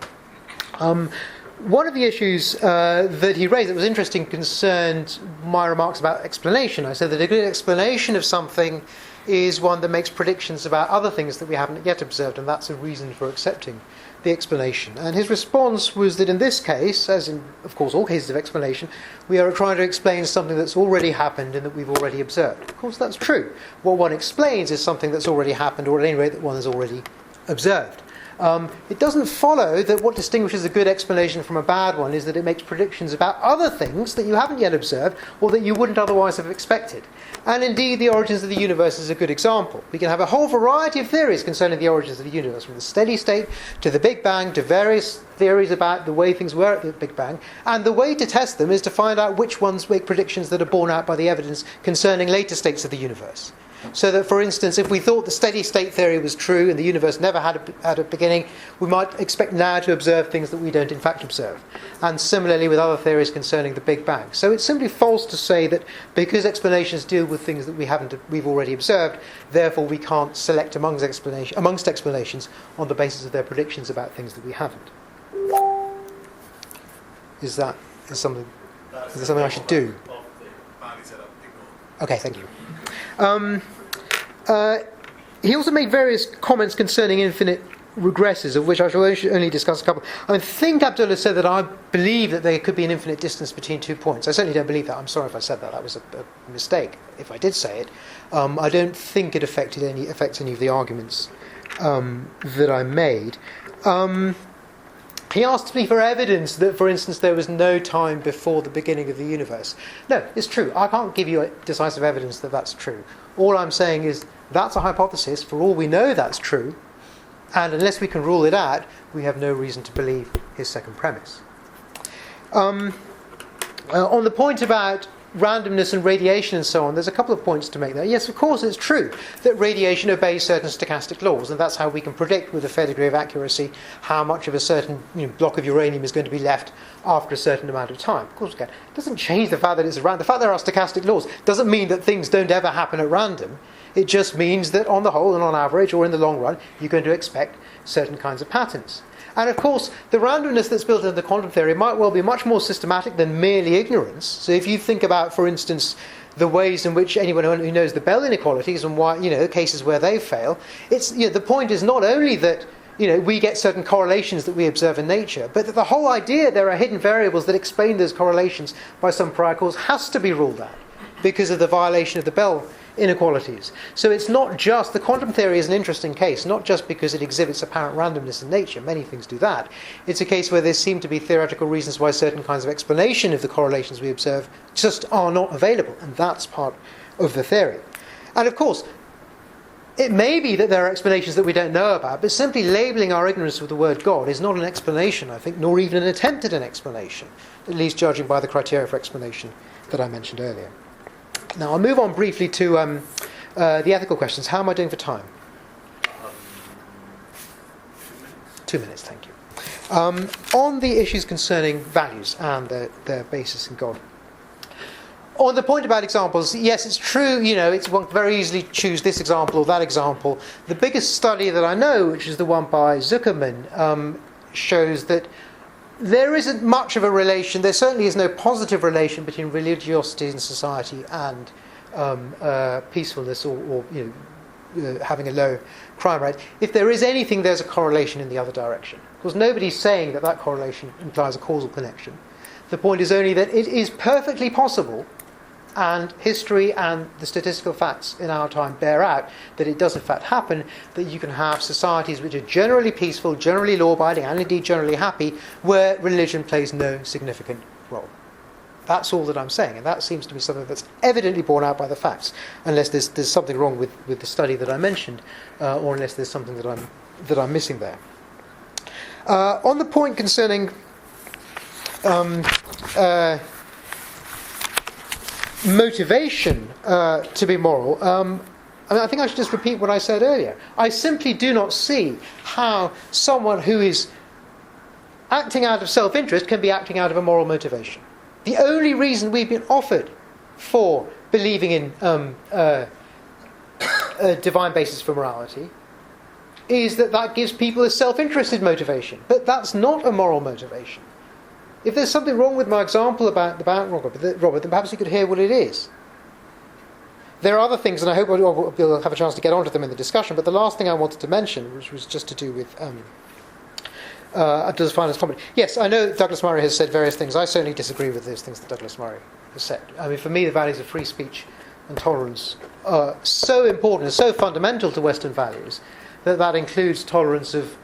One of the issues that he raised that was interesting concerned my remarks about explanation. I said that a good explanation of something is one that makes predictions about other things that we haven't yet observed, and that's a reason for accepting the explanation. And his response was that in this case, as in, of course, all cases of explanation, we are trying to explain something that's already happened and that we've already observed. Of course, that's true. What one explains is something that's already happened, or at any rate that one has already observed. It doesn't follow that what distinguishes a good explanation from a bad one is that it makes predictions about other things that you haven't yet observed or that you wouldn't otherwise have expected. And indeed, the origins of the universe is a good example. We can have a whole variety of theories concerning the origins of the universe, from the steady state to the Big Bang to various theories about the way things were at the Big Bang. And the way to test them is to find out which ones make predictions that are borne out by the evidence concerning later states of the universe. So that, for instance, if we thought the steady-state theory was true and the universe never had a beginning, we might expect now to observe things that we don't in fact observe. And similarly with other theories concerning the Big Bang. So it's simply false to say that because explanations deal with things that we've already observed, therefore we can't select amongst explanations on the basis of their predictions about things that we haven't. Is that something I should do? Okay, thank you. He also made various comments concerning infinite regresses, of which I shall only discuss a couple. I think Abdullah said that I believe that there could be an infinite distance between 2 points. I certainly don't believe that. I'm sorry if I said that. That was a mistake. If I did say it, I don't think it affects any of the arguments that I made. He asked me for evidence that, for instance, there was no time before the beginning of the universe. No, it's true. I can't give you decisive evidence that that's true. All I'm saying is that's a hypothesis. For all we know, that's true. And unless we can rule it out, we have no reason to believe his second premise. On the point about randomness and radiation and so on, there's a couple of points to make there. Yes, of course, it's true that radiation obeys certain stochastic laws, and that's how we can predict with a fair degree of accuracy how much of a certain block of uranium is going to be left after a certain amount of time. Of course, we can. It doesn't change the fact that it's random. The fact there are stochastic laws doesn't mean that things don't ever happen at random. It just means that on the whole and on average, or in the long run, you're going to expect certain kinds of patterns. And of course, the randomness that's built into the quantum theory might well be much more systematic than merely ignorance. So if you think about, for instance, the ways in which anyone who knows the Bell inequalities and why, cases where they fail, it's, the point is not only that, we get certain correlations that we observe in nature, but that the whole idea there are hidden variables that explain those correlations by some prior cause has to be ruled out because of the violation of the Bell inequalities. So it's not just, the quantum theory is an interesting case, not just because it exhibits apparent randomness in nature, many things do that. It's a case where there seem to be theoretical reasons why certain kinds of explanation of the correlations we observe just are not available, and that's part of the theory. And of course, it may be that there are explanations that we don't know about, but simply labelling our ignorance with the word God is not an explanation, I think, nor even an attempt at an explanation, at least judging by the criteria for explanation that I mentioned earlier. Now, I'll move on briefly to the ethical questions. How am I doing for time? 2 minutes, thank you. On the issues concerning values and their basis in God. On the point about examples, yes, it's true, one can very easily choose this example or that example. The biggest study that I know, which is the one by Zuckerman, shows that there isn't much of a relation, there certainly is no positive relation between religiosity in society and peacefulness or having a low crime rate. If there is anything, there's a correlation in the other direction. Because nobody's saying that correlation implies a causal connection. The point is only that it is perfectly possible, and history and the statistical facts in our time bear out that it does in fact happen, that you can have societies which are generally peaceful, generally law-abiding, and indeed generally happy, where religion plays no significant role. That's all that I'm saying, and that seems to be something that's evidently borne out by the facts, unless there's something wrong with the study that I mentioned, or unless there's something that I'm missing there. On the point concerning motivation to be moral, I think I should just repeat what I said earlier. I simply do not see how someone who is acting out of self-interest can be acting out of a moral motivation. The only reason we've been offered for believing in a divine basis for morality is that gives people a self-interested motivation. But that's not a moral motivation. If there's something wrong with my example about Robert, then perhaps you could hear what it is. There are other things, and I hope we'll have a chance to get onto them in the discussion, but the last thing I wanted to mention, which was just to do with Abdullah's final comment. Yes, I know Douglas Murray has said various things. I certainly disagree with those things that Douglas Murray has said. I mean, for me, the values of free speech and tolerance are so important and so fundamental to Western values that includes tolerance of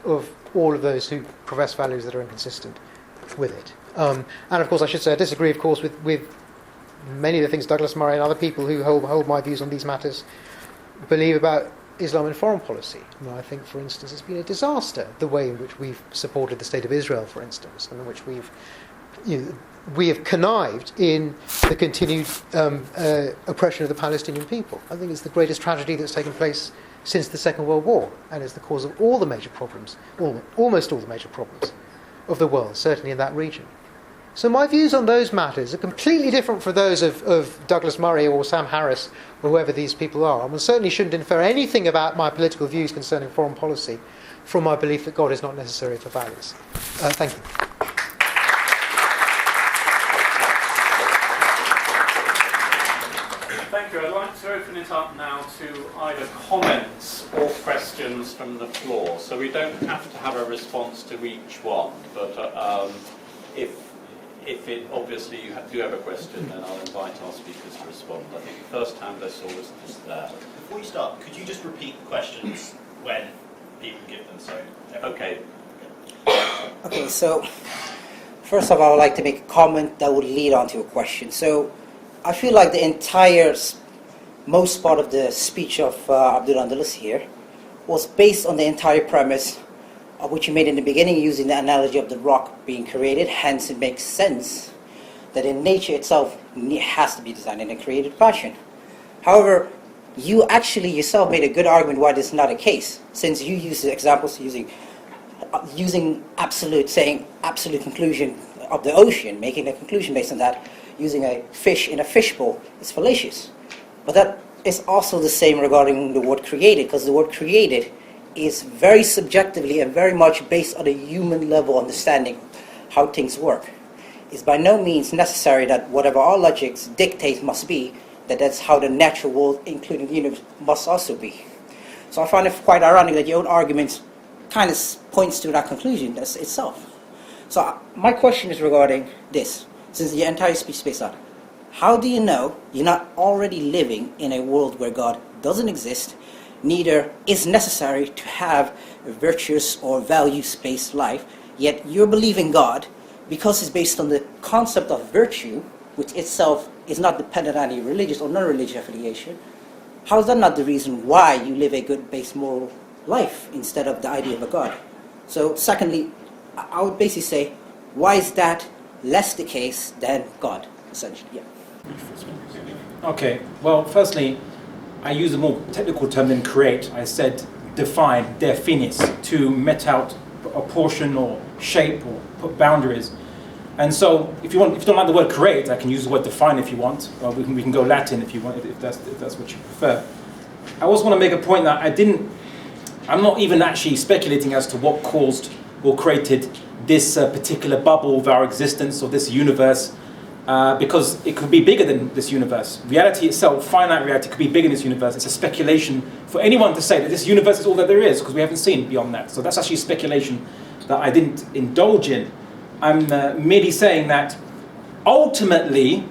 all of those who profess values that are inconsistent with it. And of course, I should say I disagree, of course, with many of the things Douglas Murray and other people who hold my views on these matters believe about Islam in foreign policy. I think, for instance, it's been a disaster, the way in which we've supported the State of Israel, for instance, and in which we have connived in the continued oppression of the Palestinian people. I think it's the greatest tragedy that's taken place since the Second World War, and is the cause of all the major problems, almost all the major problems of the world, certainly in that region. So my views on those matters are completely different from those of Douglas Murray or Sam Harris or whoever these people are, and certainly shouldn't infer anything about my political views concerning foreign policy from my belief that God is not necessary for values. Thank you. Thank you. I'd like to open it up now to either comments or questions from the floor. So we don't have to have a response to each one, but if it obviously you do have a question, then I'll invite our speakers to respond. I think the first hand I saw was just there. Before you start, could you just repeat the questions when people give them? So okay. Okay, so first of all, I would like to make a comment that would lead on to a question. So I feel like the entire, most part of the speech of Abdullah al Andalusi here was based on the entire premise of which you made in the beginning, using the analogy of the rock being created. Hence, it makes sense that in nature itself has to be designed in a created fashion. However, you actually yourself made a good argument why this is not a case, since you used the examples using absolute, saying absolute conclusion of the ocean, making a conclusion based on that, using a fish in a fishbowl is fallacious. But that is also the same regarding the word created, because the word created is very subjectively and very much based on a human level understanding how things work. It's by no means necessary that whatever our logics dictates must be, that's how the natural world, including the universe, must also be. So I find it quite ironic that your own argument kind of points to that conclusion itself. So my question is regarding this, since the entire speech is based on, how do you know you're not already living in a world where God doesn't exist, neither is necessary to have a virtuous or values-based life, yet you're believing God because it's based on the concept of virtue, which itself is not dependent on any religious or non-religious affiliation? How is that not the reason why you live a good base moral life instead of the idea of a God? So secondly, I would basically say, why is that less the case than God, essentially? Yeah. Okay, well, firstly, I use a more technical term than create. I said define, definis, to met out a portion or shape or put boundaries. And so, if you don't like the word create, I can use the word define if you want. Or we can go Latin if you want, if that's what you prefer. I also want to make a point that I'm not even actually speculating as to what caused or created this particular bubble of our existence or this universe, because it could be bigger than this universe. Reality itself, finite reality, could be bigger than this universe. It's a speculation for anyone to say that this universe is all that there is, because we haven't seen beyond that. So that's actually speculation that I didn't indulge in. I'm merely saying that ultimately,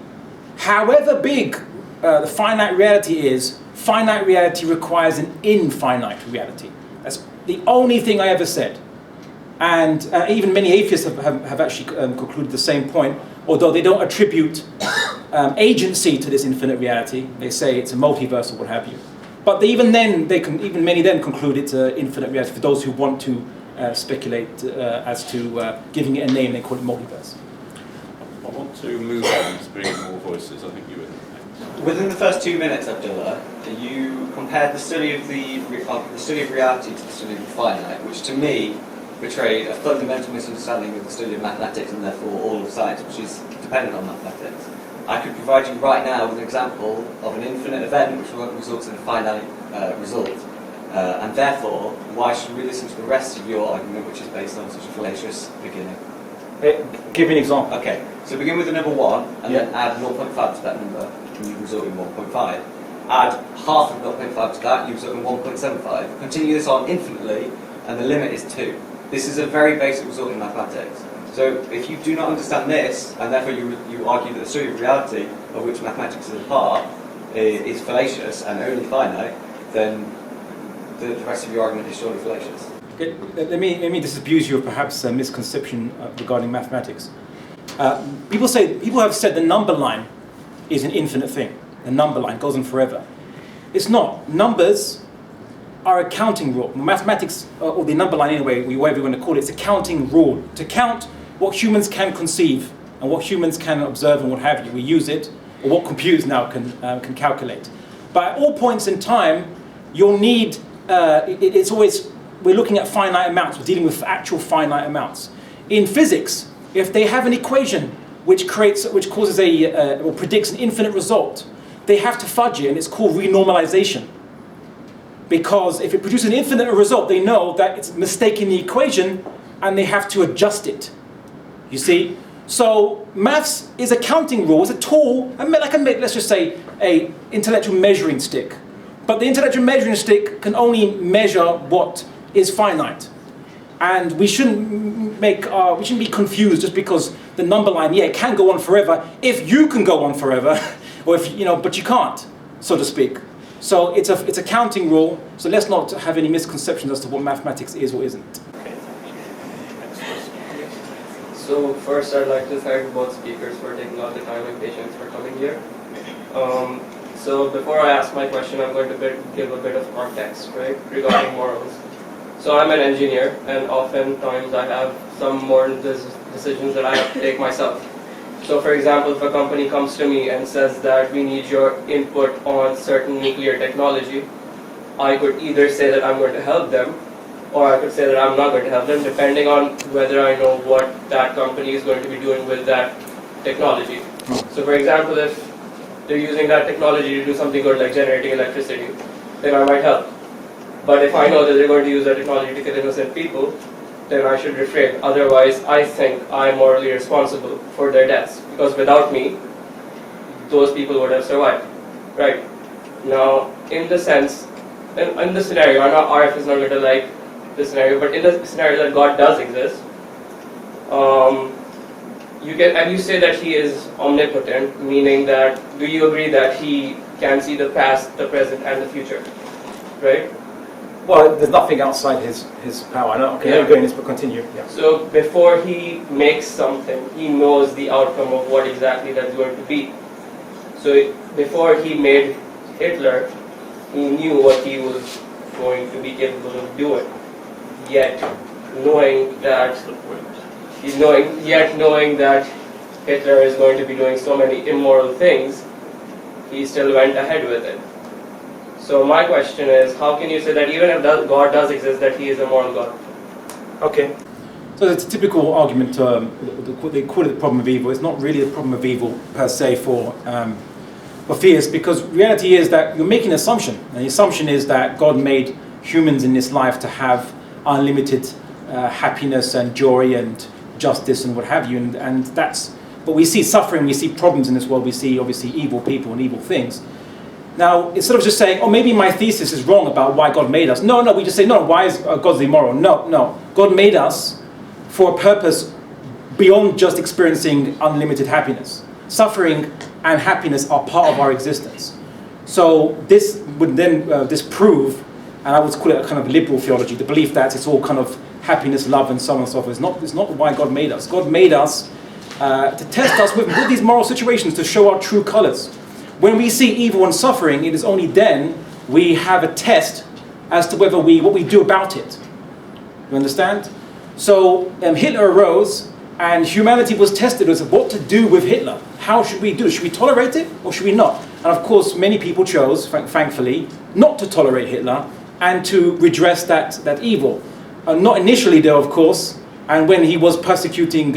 however big the finite reality is, finite reality requires an infinite reality. That's the only thing I ever said. And even many atheists have actually concluded the same point, although they don't attribute agency to this infinite reality. They say it's a multiverse or what have you. But even many then conclude it's an infinite reality for those who want to speculate as to giving it a name. They call it multiverse. I want to move on to bring in more voices. I think you would. Within the first 2 minutes, Abdullah, you compared the study of reality to the study of the finite, which to me betrayed a fundamental misunderstanding of the study of mathematics and therefore all of science, which is dependent on mathematics. I could provide you right now with an example of an infinite event which results in a finite result. And therefore, why should we listen to the rest of your argument, which is based on such a fallacious beginning? Give me an example. Okay, so begin with the number 1, and then add 0.5 to that number, and you result in 1.5. Add half of 0.5 to that, you result in 1.75. Continue this on infinitely, and the limit is 2. This is a very basic result in mathematics. So if you do not understand this, and therefore you argue that the study of reality, of which mathematics is a part, is fallacious and only finite, then the rest of your argument is surely fallacious. Okay, let me disabuse you of perhaps a misconception regarding mathematics. People have said the number line is an infinite thing. The number line goes on forever. It's not. Numbers are a counting rule. Mathematics, or the number line anyway, whatever you want to call it, it's a counting rule. To count what humans can conceive and what humans can observe and what have you. We use it, or what computers now can calculate. But at all points in time, you'll need, it's always, we're looking at finite amounts, we're dealing with actual finite amounts. In physics, if they have an equation which causes or predicts an infinite result, they have to fudge it, and it's called renormalization. Because if it produces an infinite result, they know that it's mistaking the equation, and they have to adjust it. You see? So maths is a counting rule, it's a tool, let's just say a intellectual measuring stick. But the intellectual measuring stick can only measure what is finite. And we shouldn't be confused just because the number line, it can go on forever if you can go on forever, or but you can't, so to speak. So it's a counting rule. So let's not have any misconceptions as to what mathematics is or isn't. So first I'd like to thank both speakers for taking all the time and patience for coming here. So before I ask my question, I'm going to give a bit of context, right, regarding morals. So I'm an engineer, and oftentimes I have some moral decisions that I have to take myself. So for example, if a company comes to me and says that we need your input on certain nuclear technology, I could either say that I'm going to help them, or I could say that I'm not going to help them, depending on whether I know what that company is going to be doing with that technology. So for example, if they're using that technology to do something good like generating electricity, then I might help. But if I know that they're going to use that technology to kill innocent people, then I should refrain. Otherwise, I think I'm morally responsible for their deaths. Because without me, those people would have survived. Right? Now, in the sense, in the scenario, I know Arif is not going to like this scenario, but in the scenario that God does exist, you say that He is omnipotent, meaning that, do you agree that He can see the past, the present, and the future? Right? Well, there's nothing outside his power. I know. Okay, you're going this, but continue. Yeah. So before He makes something, He knows the outcome of what exactly that's going to be. So before He made Hitler, He knew what he was going to be capable of doing. Yet knowing that Hitler is going to be doing so many immoral things, he still went ahead with it. So my question is, how can you say that even if God does exist, that He is a moral God? Okay. So it's a typical argument. They call it the problem of evil. It's not really the problem of evil per se for theists, because reality is that you're making an assumption. And the assumption is that God made humans in this life to have unlimited happiness and joy and justice and what have you. And that's, but we see suffering, we see problems in this world, we see obviously evil people and evil things. Now, instead of just saying, oh, maybe my thesis is wrong about why God made us. No, we just say, no, why is God immoral? No. God made us for a purpose beyond just experiencing unlimited happiness. Suffering and happiness are part of our existence. So this would then disprove, and I would call it a kind of liberal theology, the belief that it's all kind of happiness, love, and so on and so forth. It's not why God made us. God made us to test us with these moral situations, to show our true colors. When we see evil and suffering, it is only then we have a test as to whether what we do about it. You understand? So Hitler arose, and humanity was tested as what to do with Hitler. How should we do it? Should we tolerate it or should we not? And of course, many people chose, thankfully, not to tolerate Hitler and to redress that evil. Not initially, though, of course. And when he was persecuting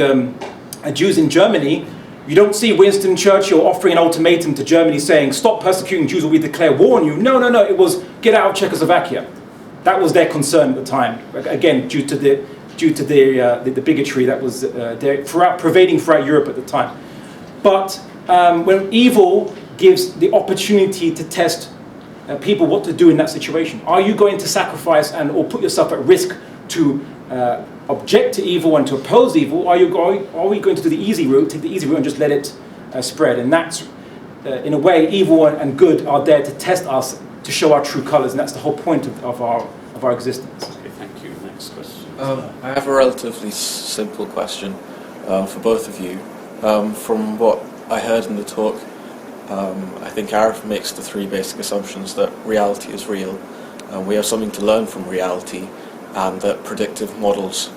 Jews in Germany, you don't see Winston Churchill offering an ultimatum to Germany saying, stop persecuting Jews or we declare war on you. No. It was get out of Czechoslovakia. That was their concern at the time. Again, due to the bigotry that was pervading throughout Europe at the time. But when evil gives the opportunity to test people what to do in that situation, are you going to sacrifice or put yourself at risk to object to evil and to oppose evil? Are we going to do the easy route, take the easy route and just let it spread? And that's, in a way, evil and good are there to test us, to show our true colors, and that's the whole point of our existence. Okay, thank you. Next question. I have a relatively simple question for both of you. From what I heard in the talk, I think Arif makes the three basic assumptions that reality is real, we have something to learn from reality, and that predictive models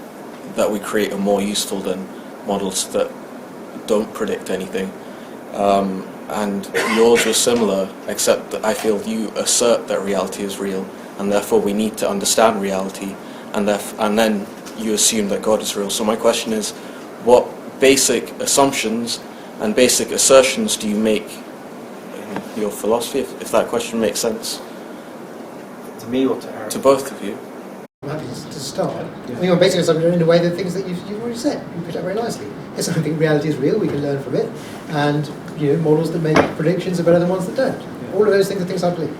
that we create are more useful than models that don't predict anything. And yours was similar, except that I feel you assert that reality is real, and therefore we need to understand reality, and then you assume that God is real. So my question is, what basic assumptions and basic assertions do you make in your philosophy, if that question makes sense? To me or to Aaron? To both of you. I'm happy to start. Yeah. I mean, your basic assumption in a way, the things that you've already said, you put it very nicely. Yes, I think reality is real, we can learn from it, and models that make predictions are better than ones that don't. Yeah. All of those things are things I believe.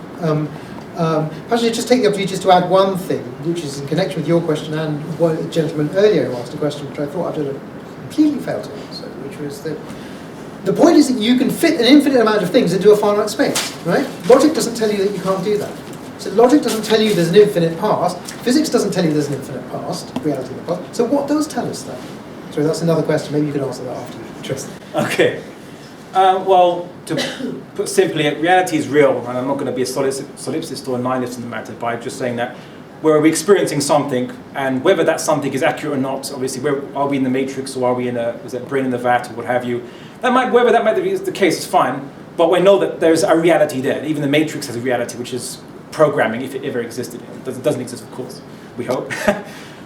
Actually, just take the opportunity just to add one thing, which is in connection with your question and what a gentleman earlier asked a question which I thought Abdullah completely failed to answer, which was that the point is that you can fit an infinite amount of things into a finite space, right? Logic doesn't tell you that you can't do that. So logic doesn't tell you there's an infinite past. Physics doesn't tell you there's an infinite past, reality of the past. So what does tell us that? So that's another question. Maybe you can answer that after. Interesting. Okay. Well, to put simply, reality is real, and I'm not going to be a solipsist or a nihilist in the matter by just saying that we're experiencing something, and whether that something is accurate or not, obviously, are we in the matrix or are we in a brain in the vat or what have you? Whether that might be the case is fine, but we know that there's a reality there. Even the matrix has a reality, which is programming, if it ever existed. It doesn't exist, of course. We hope.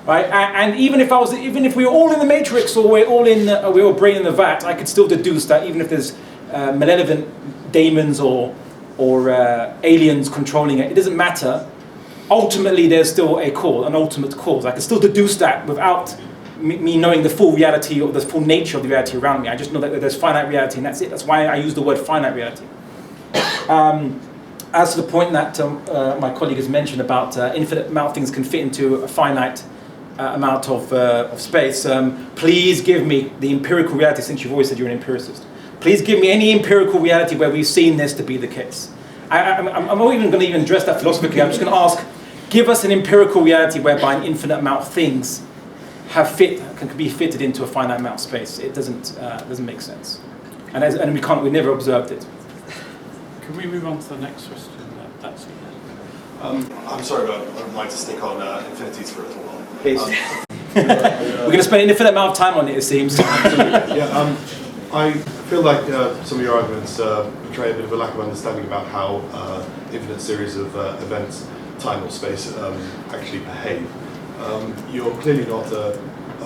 Right? And even if we were all in the matrix or we're all brain in the vat, I could still deduce that even if there's malevolent daemons or aliens controlling it, it doesn't matter. Ultimately, there's still an ultimate cause. I can still deduce that without me knowing the full reality or the full nature of the reality around me. I just know that there's finite reality, and that's it. That's why I use the word finite reality. As to the point that my colleague has mentioned about infinite amount of things can fit into a finite amount of space, please give me the empirical reality, since you've always said you're an empiricist. Please give me any empirical reality where we've seen this to be the case. I'm not even going to address that philosophically. I'm just going to ask, give us an empirical reality whereby an infinite amount of things can be fitted into a finite amount of space. It doesn't make sense, and we never observed it. Can we move on to the next question? That's I'm sorry, but I'd like to stick on infinities for a little while. Please. We're going to spend an infinite amount of time on it, it seems. Yeah, I feel like some of your arguments portray a bit of a lack of understanding about how infinite series of events, time or space, actually behave. You're clearly not a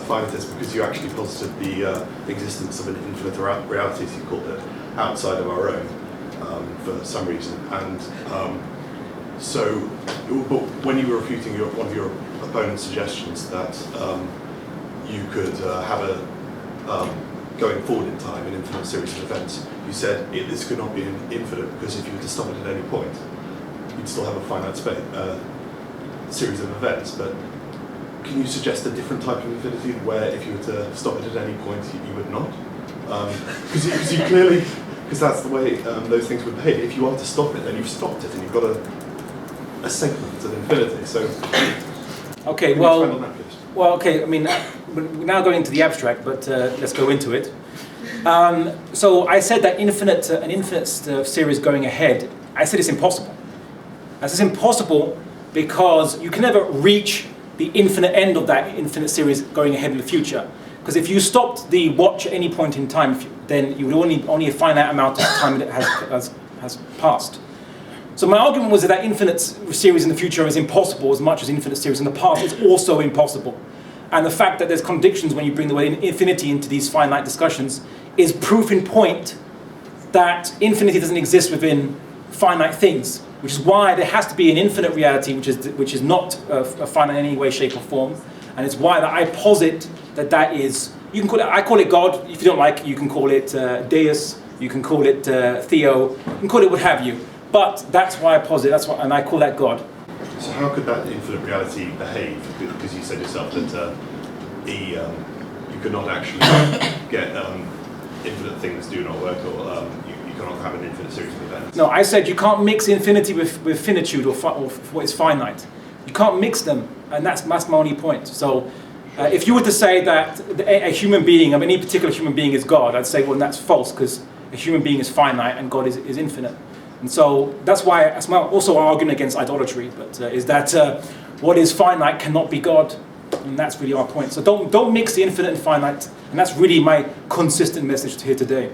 finitist because you actually posited the existence of an infinite reality, as you called it, outside of our own for some reason. And but when you were refuting one of your opponent's suggestions that you could have a going forward in time, an infinite series of events, you said this could not be infinite because if you were to stop it at any point, you'd still have a finite series of events. But can you suggest a different type of infinity where if you were to stop it at any point, you would not? Because that's the way those things would behave. If you are to stop it, then you've stopped it, and you've got a segment of infinity. So, okay, okay. I mean, we're now going into the abstract, but let's go into it. So I said that an infinite series going ahead. I said it's impossible. I said it's impossible because you can never reach the infinite end of that infinite series going ahead in the future. Because if you stopped the watch at any point in time, then you would only a finite amount of time that has passed. So my argument was that infinite series in the future is impossible as much as infinite series in the past is also impossible. And the fact that there's contradictions when you bring the word infinity into these finite discussions is proof in point that infinity doesn't exist within finite things, which is why there has to be an infinite reality which is not finite in any way, shape or form. And it's why that I posit that is, I call it God. If you don't like it, you can call it Deus, you can call it Theo, you can call it what have you. But that's why I posit, and I call that God. So how could that infinite reality behave? Because you said yourself that you could not actually get infinite things do not work, or you cannot have an infinite series of events. No, I said you can't mix infinity with finitude or what is finite. You can't mix them, and that's my only point. So if you were to say that a human being, any particular human being is God, I'd say, well, that's false, because a human being is finite and God is infinite. And so that's why I'm also arguing against idolatry, but is that what is finite cannot be God, and that's really our point. So don't mix the infinite and finite, and that's really my consistent message here today.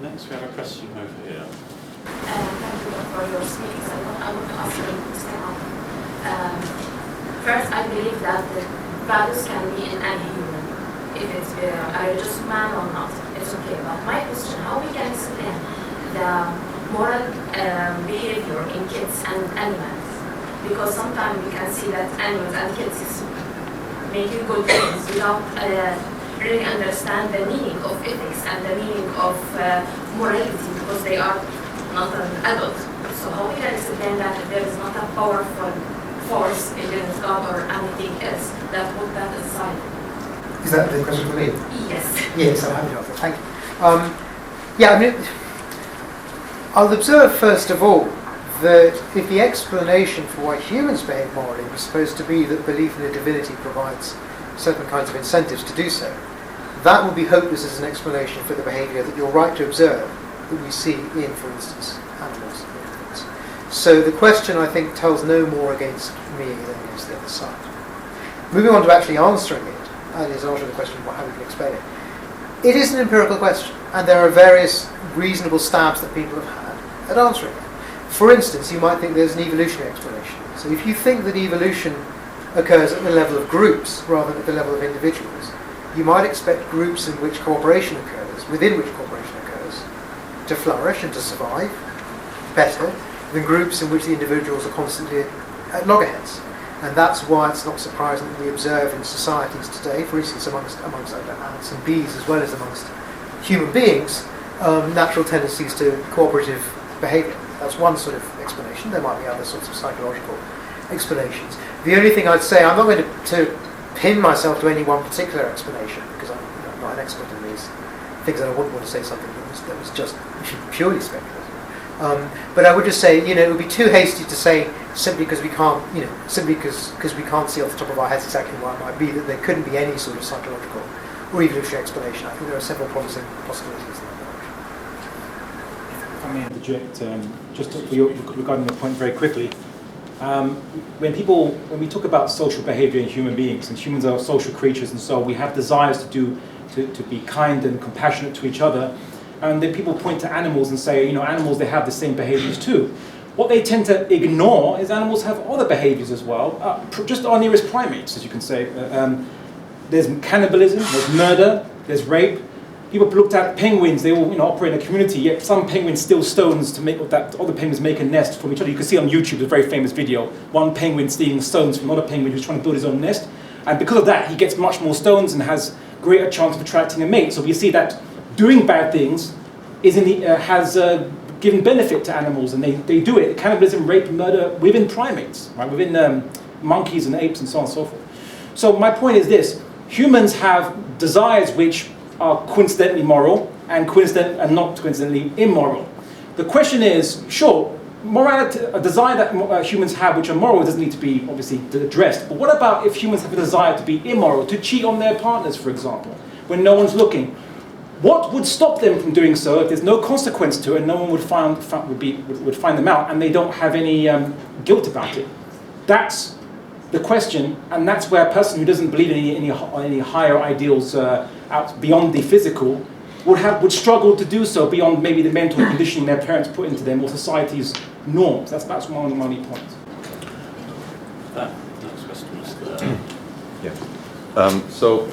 Next, we have a question over here. Thank you for your speech. I want to ask you to step up. First, I believe that the values can be in any human, if it's a religious man or not. It's okay. But my question: how we can explain the moral behavior in kids and animals? Because sometimes we can see that animals and kids is making good things without really understand the meaning of ethics and the meaning of morality, because they are not an adult. So how we can explain that if there is not a powerful force against God or anything else that put that aside? Is that the question for me? Yes. Yes, I'm happy to answer. Thank you. I'll observe first of all that if the explanation for why humans behave morally was supposed to be that belief in a divinity provides certain kinds of incentives to do so, that would be hopeless as an explanation for the behaviour that you're right to observe that we see in, for instance, animals. So the question, I think, tells no more against me than against the other side. Moving on to actually answering it, that is answering the question of how we can explain it. It is an empirical question, and there are various reasonable stabs that people have had at answering it. For instance, you might think there's an evolutionary explanation. So if you think that evolution occurs at the level of groups rather than at the level of individuals, you might expect groups in which cooperation occurs, within which cooperation occurs, to flourish and to survive better than groups in which the individuals are constantly at loggerheads. And that's why it's not surprising that we observe in societies today, for instance amongst ants and bees as well as amongst human beings, natural tendencies to cooperative behaviour. That's one sort of explanation. There might be other sorts of psychological explanations. The only thing I'd say, I'm not going to pin myself to any one particular explanation, because I'm not an expert in these things, and I wouldn't want to say something that was just purely speculative. But I would just say, it would be too hasty to say simply because we can't, simply because we can't see off the top of our heads exactly what it might be, that there couldn't be any sort of psychological or evolutionary explanation. I think there are several promising possibilities in that direction. If I may interject, just regarding your point very quickly. When we talk about social behaviour in human beings, and humans are social creatures, and so we have desires to be kind and compassionate to each other. And then people point to animals and say, animals, they have the same behaviours too. What they tend to ignore is animals have other behaviours as well, just our nearest primates, as you can say. There's cannibalism, there's murder, there's rape. People looked at penguins, they all operate in a community, yet some penguins steal stones to make that other penguins make a nest from each other. You can see on YouTube a very famous video, one penguin stealing stones from another penguin who's trying to build his own nest. And because of that, he gets much more stones and has greater chance of attracting a mate. So we see that doing bad things has given benefit to animals, and they do it. Cannibalism, rape, murder within primates, right? Within monkeys and apes and so on and so forth. So my point is this: humans have desires which are coincidentally moral and not coincidentally immoral. The question is, sure, morality, a desire that humans have which are moral doesn't need to be obviously addressed. But what about if humans have a desire to be immoral, to cheat on their partners, for example, when no one's looking? What would stop them from doing so if there's no consequence to it and no one would find them out and they don't have any guilt about it? That's the question, and that's where a person who doesn't believe in any higher ideals out beyond the physical would struggle to do so beyond maybe the mental conditioning their parents put into them or society's norms. That's my only point. Next question was Yeah. So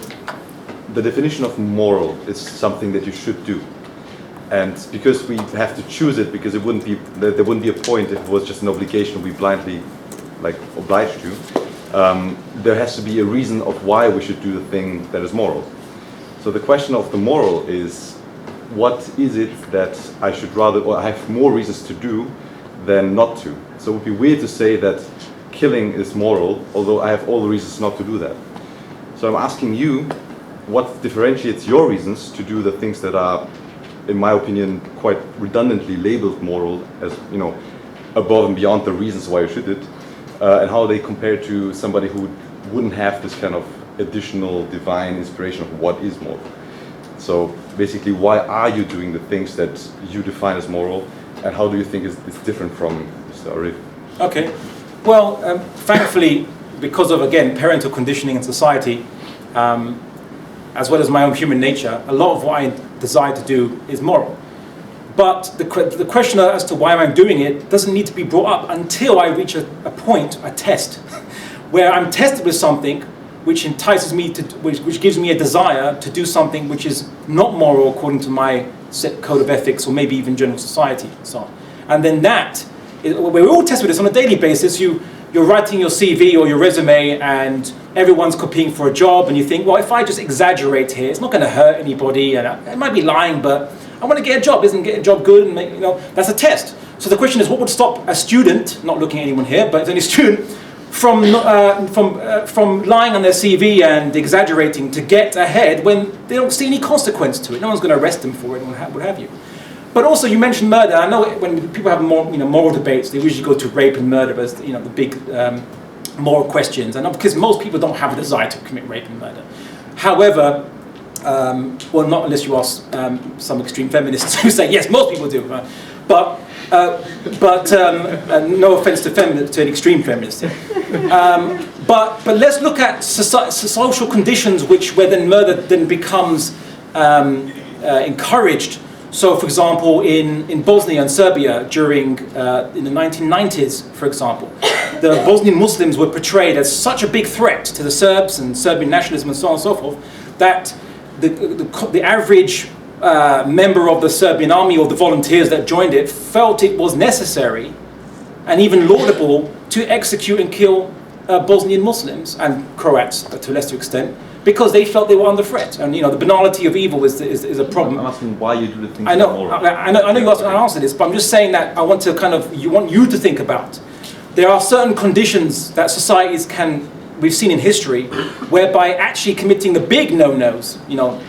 the definition of moral is something that you should do, and because we have to choose it, because there wouldn't be a point if it was just an obligation we blindly obliged to. There has to be a reason of why we should do the thing that is moral. So the question of the moral is, what is it that I should rather, or I have more reasons to do than not to? So it would be weird to say that killing is moral, although I have all the reasons not to do that. So I'm asking you, what differentiates your reasons to do the things that are, in my opinion, quite redundantly labeled moral as, above and beyond the reasons why you should it, and how they compare to somebody who wouldn't have this kind of additional divine inspiration of what is moral. So basically, why are you doing the things that you define as moral, and how do you think it's different from Mr. Arif? Okay. Well, thankfully, because of, again, parental conditioning in society, as well as my own human nature, a lot of what I desire to do is moral. But the question as to why I'm doing it doesn't need to be brought up until I reach a point, a test, where I'm tested with something which entices me to, which gives me a desire to do something which is not moral according to my set code of ethics, or maybe even general society and so on. And then we're all tested with this on a daily basis. You're writing your CV or your resume and everyone's competing for a job, and you think, well, if I just exaggerate here, it's not going to hurt anybody, and I might be lying, but I want to get a job. Isn't getting a job good? And that's a test. So the question is, what would stop a student, not looking at anyone here, but any student, from lying on their CV and exaggerating to get ahead when they don't see any consequence to it? No one's going to arrest them for it, and what have you. But also, you mentioned murder. I know when people have moral debates, they usually go to rape and murder as the big moral questions, and because most people don't have a desire to commit rape and murder. However, well, not unless you ask some extreme feminists who say yes, most people do. But no offense to an extreme feminist here. But let's look at social conditions where then murder then becomes encouraged. So, for example, in Bosnia and Serbia in the 1990s, for example, the Bosnian Muslims were portrayed as such a big threat to the Serbs and Serbian nationalism and so on and so forth that the average member of the Serbian army or the volunteers that joined it felt it was necessary and even laudable to execute and kill Bosnian Muslims and Croats to a lesser extent, because they felt they were under threat. And the banality of evil is a problem. I'm asking why you do the things. I know you asked me to answer this, but I'm just saying that I want you to think about. There are certain conditions that societies we've seen in history, whereby actually committing the big no-nos,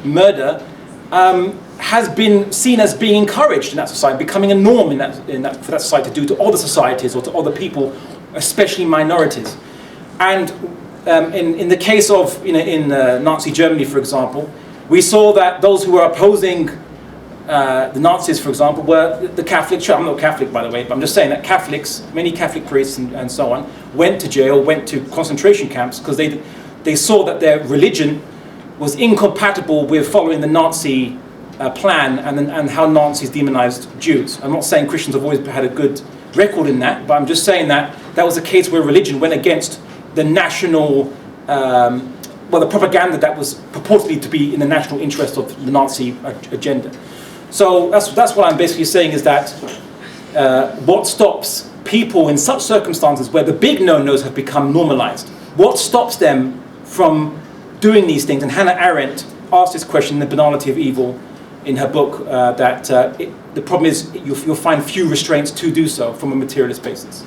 murder, has been seen as being encouraged in that society, becoming a norm for that society to do to other societies or to other people, especially minorities. And in the case of in Nazi Germany, for example, we saw that those who were opposing the Nazis, for example, were the Catholic Church. I'm not Catholic, by the way, but I'm just saying that many Catholic priests and so on, went to jail, went to concentration camps because they saw that their religion was incompatible with following the Nazi plan and how Nazis demonized Jews. I'm not saying Christians have always had a good record in that, but I'm just saying that was a case where religion went against the national, the propaganda that was purportedly to be in the national interest of the Nazi agenda. So that's what I'm basically saying is that what stops people in such circumstances where the big no-nos have become normalized? What stops them from doing these things? And Hannah Arendt asked this question in The Banality of Evil in her book, the problem is you'll find few restraints to do so from a materialist basis.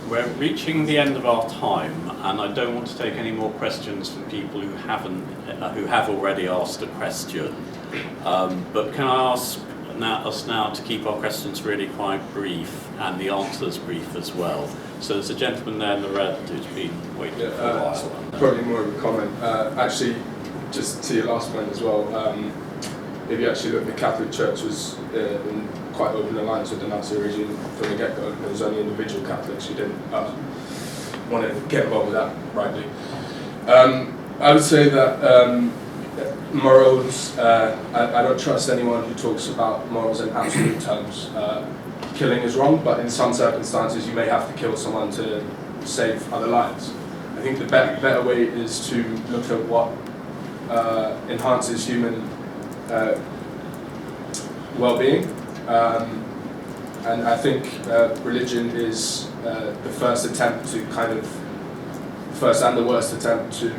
We're reaching the end of our time, and I don't want to take any more questions from people who have already asked a question. But can I ask us now to keep our questions really quite brief and the answers brief as well? So there's a gentleman there in the red who's been waiting for a while. Probably more of a comment. Actually, just to your last point as well, if you actually look, the Catholic Church was in quite open alliance with the Nazi regime from the get-go. There was only individual Catholics who didn't want to get involved with that rightly. I would say that morals, I don't trust anyone who talks about morals in absolute terms. Killing is wrong, but in some circumstances you may have to kill someone to save other lives. I think the better way is to look at what enhances human well-being. And I think religion is the first attempt to first and the worst attempt to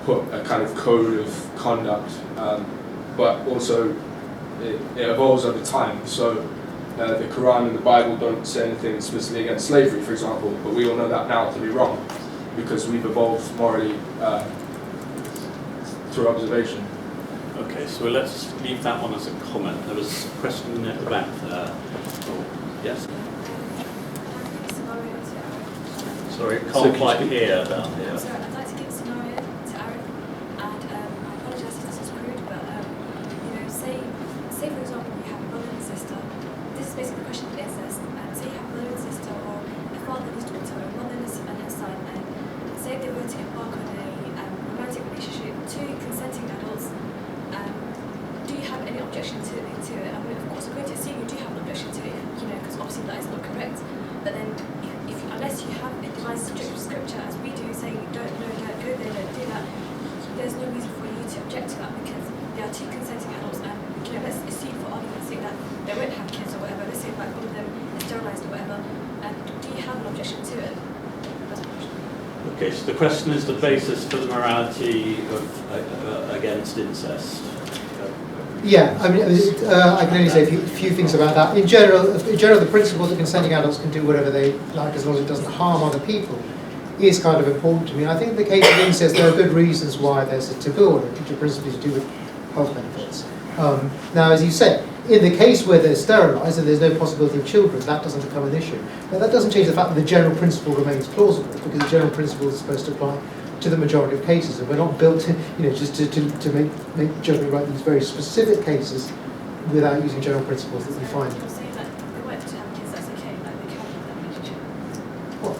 put a kind of code of conduct, but also it evolves over time. So the Quran and the Bible don't say anything specifically against slavery, for example, but we all know that now to be wrong because we've evolved morally through observation. Okay, so let's leave that one as a comment. There was a question at the back there. Yes? Sorry, can't quite hear down here. Sorry, I'd like to give a scenario to Arif, and I apologise if this is crude, but say for example you have a brother and sister. This is basically the question of incest. Say you have a brother and sister, or a father and his daughter, or a mother and her son, and say they were to embark on a romantic relationship, two consenting adults. Do you have any objection to it? I mean, of course, according to assume you do have an objection to it, because obviously that is not correct. But then, unless you have a divine scripture, as we do, saying don't go there, don't do that, there's no reason for you to object to that because they are two consenting adults, and let's assume for argument's sake that they won't have kids or whatever. Let's say like one of them is sterilised or whatever. Do you have an objection to it? Okay, so the question is the basis for the morality against incest. Yeah, I mean, I can only say a few things about that. In general, the principle that consenting adults can do whatever they like as long as it doesn't harm other people is kind of important to me. I think in the case of incest, there are good reasons why there's a taboo on it, which are principally to do with health benefits. Now, as you said, in the case where they're sterilised and there's no possibility of children, that doesn't become an issue. But that doesn't change the fact that the general principle remains plausible, because the general principle is supposed to apply to the majority of cases, and we're not built to, just to make judgment about these very specific cases without using general principles that we find. You're saying that the right to have kids, that's okay, like they can have that relationship. Well,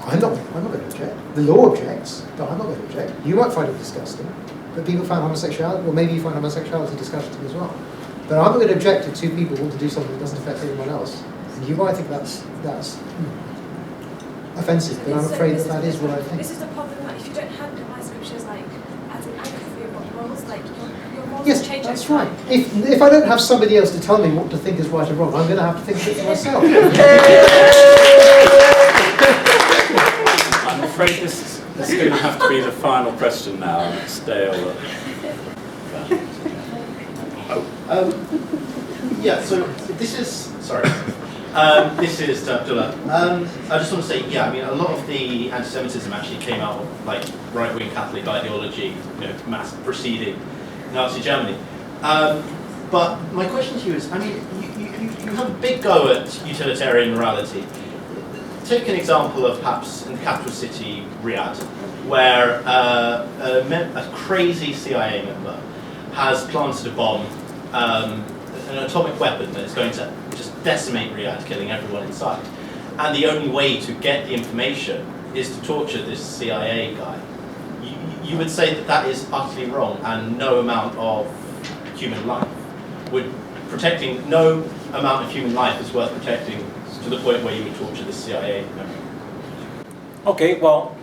I'm not going to object. The law objects, but I'm not going to object. You might find it disgusting, but people find homosexuality, or maybe you find homosexuality disgusting as well. But I'm not going to object if two people want to do something that doesn't affect anyone else. And you might think that's offensive, but I'm afraid that is what I think. This is the problem, that if you don't have divine scriptures like as an anchor for your morals, like your morals Yes, change that's over right. time. If I don't have somebody else to tell me what to think is right or wrong, I'm going to have to think of it for myself. I'm afraid this is going to have to be the final question now. It's Dale. So this is, this is to Abdullah. I just want to say, a lot of the anti-Semitism actually came out of right-wing Catholic ideology, mass preceding Nazi Germany. But my question to you is, you have a big go at utilitarian morality. Take an example of perhaps in the capital city, Riyadh, where a crazy CIA member has planted a bomb, an atomic weapon that is going to just decimate Riyadh, killing everyone inside. And the only way to get the information is to torture this CIA guy. You would say that is utterly wrong, and no amount of human life no amount of human life is worth protecting to the point where you would torture the CIA member. Okay, well,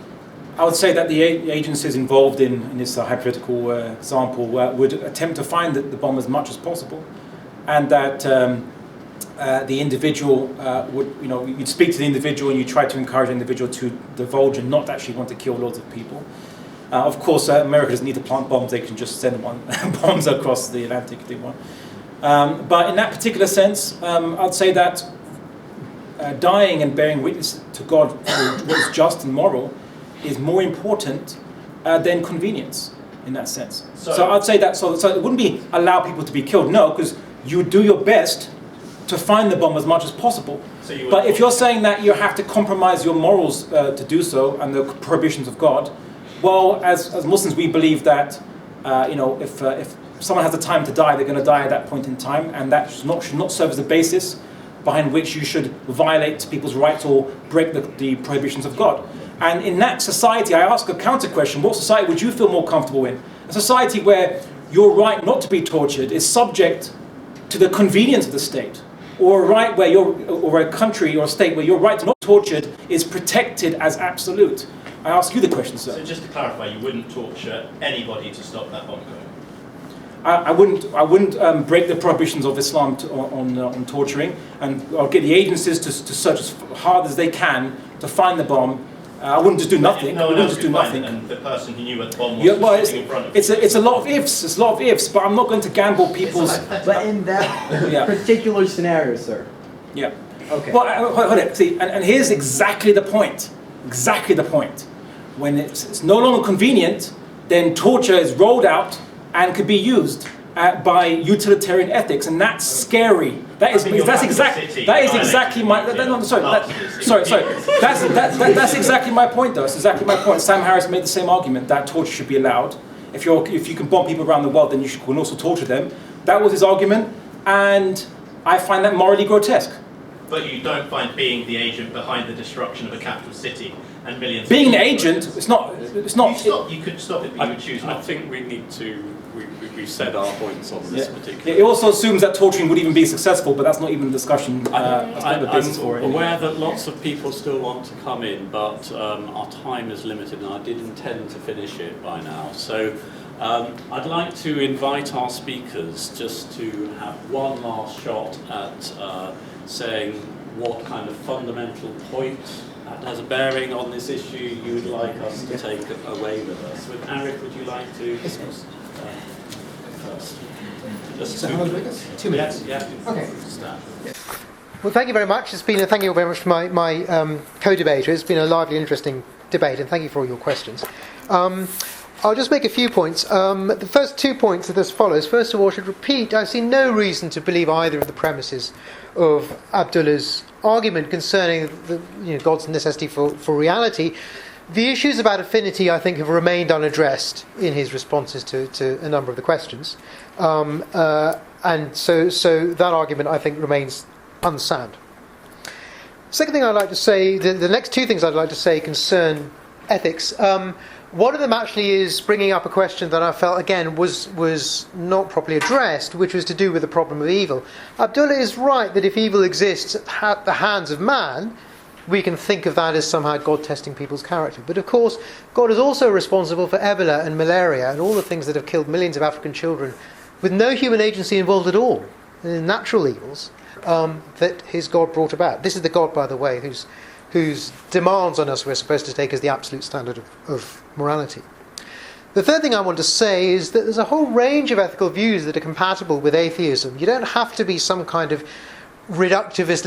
I would say that the agencies involved in this hypothetical example would attempt to find the bomb as much as possible, and that the individual would, you'd speak to the individual and you try to encourage the individual to divulge and not actually want to kill loads of people. Of course, America doesn't need to plant bombs; they can just send bombs across the Atlantic if they want. But in that particular sense, I'd say that dying and bearing witness to God for what is just and moral is more important than convenience in that sense. So I'd say that, so it wouldn't be allow people to be killed, no, because you would do your best to find the bomb as much as possible. But if you're saying that you have to compromise your morals to do so and the prohibitions of God, well, as Muslims we believe that if someone has the time to die, they're going to die at that point in time, and that should not serve as the basis behind which you should violate people's rights or break the prohibitions of God. And in that society, I ask a counter question: what society would you feel more comfortable in? A society where your right not to be tortured is subject to the convenience of the state, or a right where or a country or a state where your right to not be tortured is protected as absolute? I ask you the question, sir. So just to clarify, you wouldn't torture anybody to stop that bomb going? I wouldn't break the prohibitions of Islam on torturing, and I'll get the agencies to search as hard as they can to find the bomb. I wouldn't just do nothing. No one else could find it, and the person who knew where the bomb was sitting in front of you. It's a lot of ifs. It's a lot of ifs, but I'm not going to gamble people's. But in that particular scenario, sir. Yeah. Okay. Well, hold it. See, and here's exactly the point. Exactly the point. When it's no longer convenient, then torture is rolled out and could be used by utilitarian ethics, and that's scary. That's exactly my. That's exactly my point, though. It's exactly my point. Sam Harris made the same argument that torture should be allowed. If you can bomb people around the world, then you can also torture them. That was his argument, and I find that morally grotesque. But you don't find being the agent behind the destruction of a capital city and millions. Being an agent, it's not. You could stop it, but you would choose not. I think we need to. We've said our points on this particular. It also assumes that torturing would even be successful, but that's not even a discussion. That's not the basis for it. I'm aware that lots of people still want to come in, but our time is limited, and I did intend to finish it by now. So I'd like to invite our speakers just to have one last shot at saying what kind of fundamental point that has a bearing on this issue you would like us to take away with us. With Arif, would you like to first? So how long do we get? 2 minutes? Yeah. Okay. Well, thank you very much. Thank you very much for my co-debater. It's been a lively, interesting debate, and thank you for all your questions. I'll just make a few points. The first 2 points are as follows. First of all, I should repeat, I see no reason to believe either of the premises of Abdullah's argument concerning God's necessity for reality. The issues about affinity, I think, have remained unaddressed in his responses to a number of the questions. And so that argument, I think, remains unsound. Second thing I'd like to say, the next 2 things I'd like to say concern ethics. One of them actually is bringing up a question that I felt, again, was not properly addressed, which was to do with the problem of evil. Abdullah is right that if evil exists at the hands of man, we can think of that as somehow God testing people's character. But of course, God is also responsible for Ebola and malaria and all the things that have killed millions of African children with no human agency involved at all, in natural evils that his God brought about. This is the God, by the way, whose demands on us we're supposed to take as the absolute standard of morality. The third thing I want to say is that there's a whole range of ethical views that are compatible with atheism. You don't have to be some kind of reductivist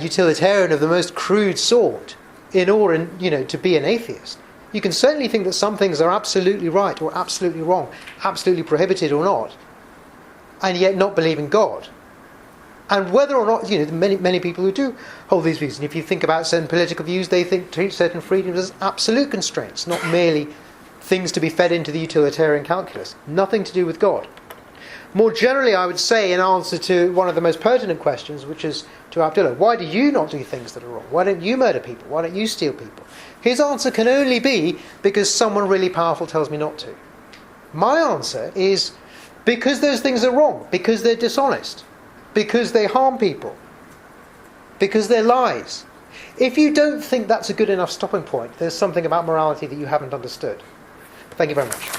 utilitarian of the most crude sort in order, to be an atheist. You can certainly think that some things are absolutely right or absolutely wrong, absolutely prohibited or not, and yet not believe in God. And whether or not, many people who do hold these views, and if you think about certain political views, they treat certain freedoms as absolute constraints, not merely things to be fed into the utilitarian calculus. Nothing to do with God. More generally, I would say, in answer to one of the most pertinent questions, which is to Abdullah, why do you not do things that are wrong? Why don't you murder people? Why don't you steal people? His answer can only be because someone really powerful tells me not to. My answer is because those things are wrong, because they're dishonest, because they harm people, because they're lies. If you don't think that's a good enough stopping point, there's something about morality that you haven't understood. Thank you very much.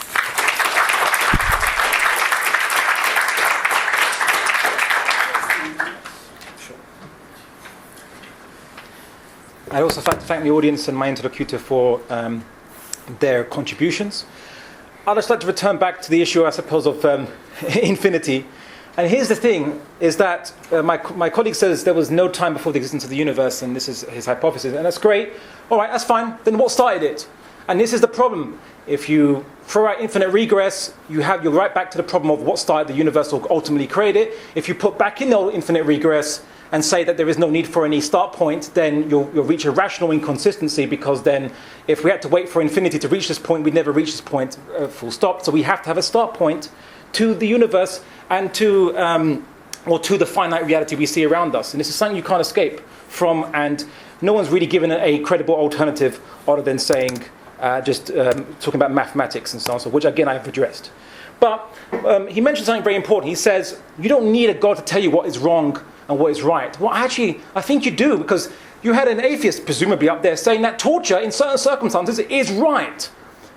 I'd also like to thank the audience and my interlocutor for their contributions. I'd just like to return back to the issue, I suppose, of infinity. And here's the thing, is that my colleague says there was no time before the existence of the universe, and this is his hypothesis, and that's great. All right, that's fine. Then what started it? And this is the problem. If you throw out infinite regress, you're right back to the problem of what started the universe or ultimately created it. If you put back in the infinite regress and say that there is no need for any start point, then you'll reach a rational inconsistency, because then if we had to wait for infinity to reach this point, we'd never reach this point, full stop. So we have to have a start point to the universe and to the finite reality we see around us. And this is something you can't escape from, and no one's really given a credible alternative other than saying, talking about mathematics and so on, so which again I've addressed. But he mentioned something very important. He says, you don't need a God to tell you what is wrong and what is right. Well, actually, I think you do, because you had an atheist, presumably, up there saying that torture in certain circumstances is right.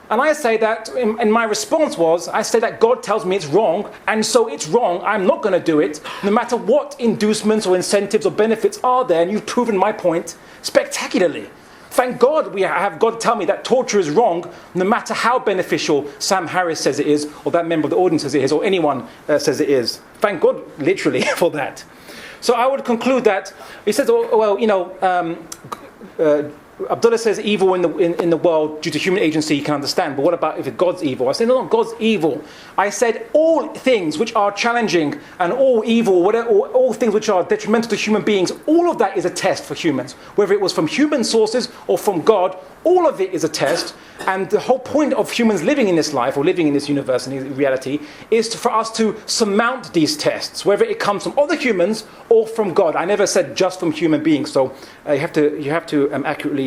And I say that, and my response was, I say that God tells me it's wrong, and so it's wrong, I'm not going to do it, no matter what inducements or incentives or benefits are there, and you've proven my point spectacularly. Thank God I have God tell me that torture is wrong, no matter how beneficial Sam Harris says it is, or that member of the audience says it is, or anyone says it is. Thank God, literally, for that. So I would conclude that, he says, Abdullah says evil in the world due to human agency you can understand, but what about if God's evil? I say no, God's evil. I said all things which are challenging and all evil, or all things which are detrimental to human beings, all of that is a test for humans. Whether it was from human sources or from God, all of it is a test. And the whole point of humans living in this life or living in this universe and in reality is for us to surmount these tests, whether it comes from other humans or from God. I never said just from human beings, so you have to accurately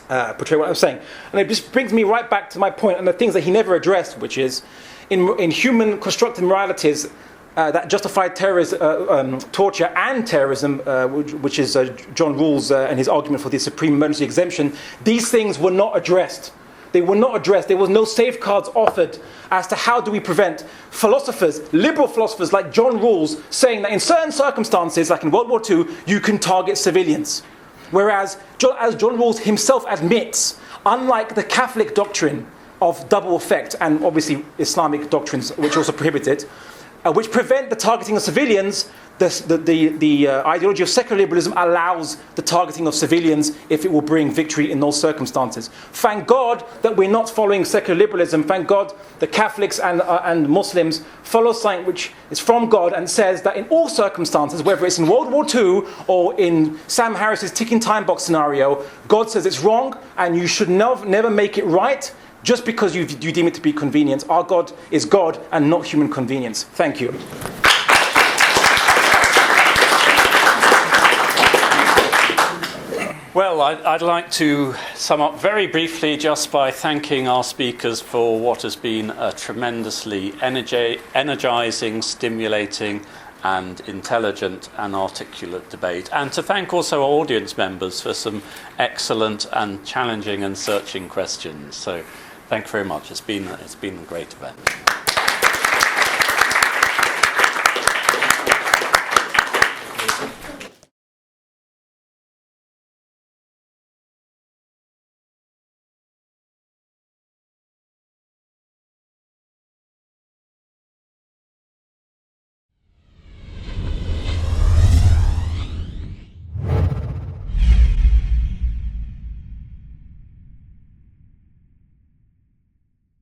portray what I'm saying. And it just brings me right back to my point and the things that he never addressed, which is in human constructed moralities that justify torture and terrorism, which is John Rawls and his argument for the supreme emergency exemption. These things were not addressed. They were not addressed. There was no safeguards offered as to how do we prevent philosophers, liberal philosophers like John Rawls, saying that in certain circumstances, like in World War II, you can target civilians. Whereas, as John Rawls himself admits, unlike the Catholic doctrine of double effect, and obviously Islamic doctrines which also prohibit it, which prevent the targeting of civilians, the ideology of secular liberalism allows the targeting of civilians if it will bring victory in those circumstances. Thank God that we're not following secular liberalism. Thank God that Catholics and Muslims follow something which is from God and says that in all circumstances, whether it's in World War II or in Sam Harris's ticking time box scenario, God says it's wrong and you should never make it right just because you deem it to be convenient. Our God is God and not human convenience. Thank you. Well, I'd like to sum up very briefly just by thanking our speakers for what has been a tremendously energising, stimulating and intelligent and articulate debate. And to thank also our audience members for some excellent and challenging and searching questions. So thank you very much. It's been a great event.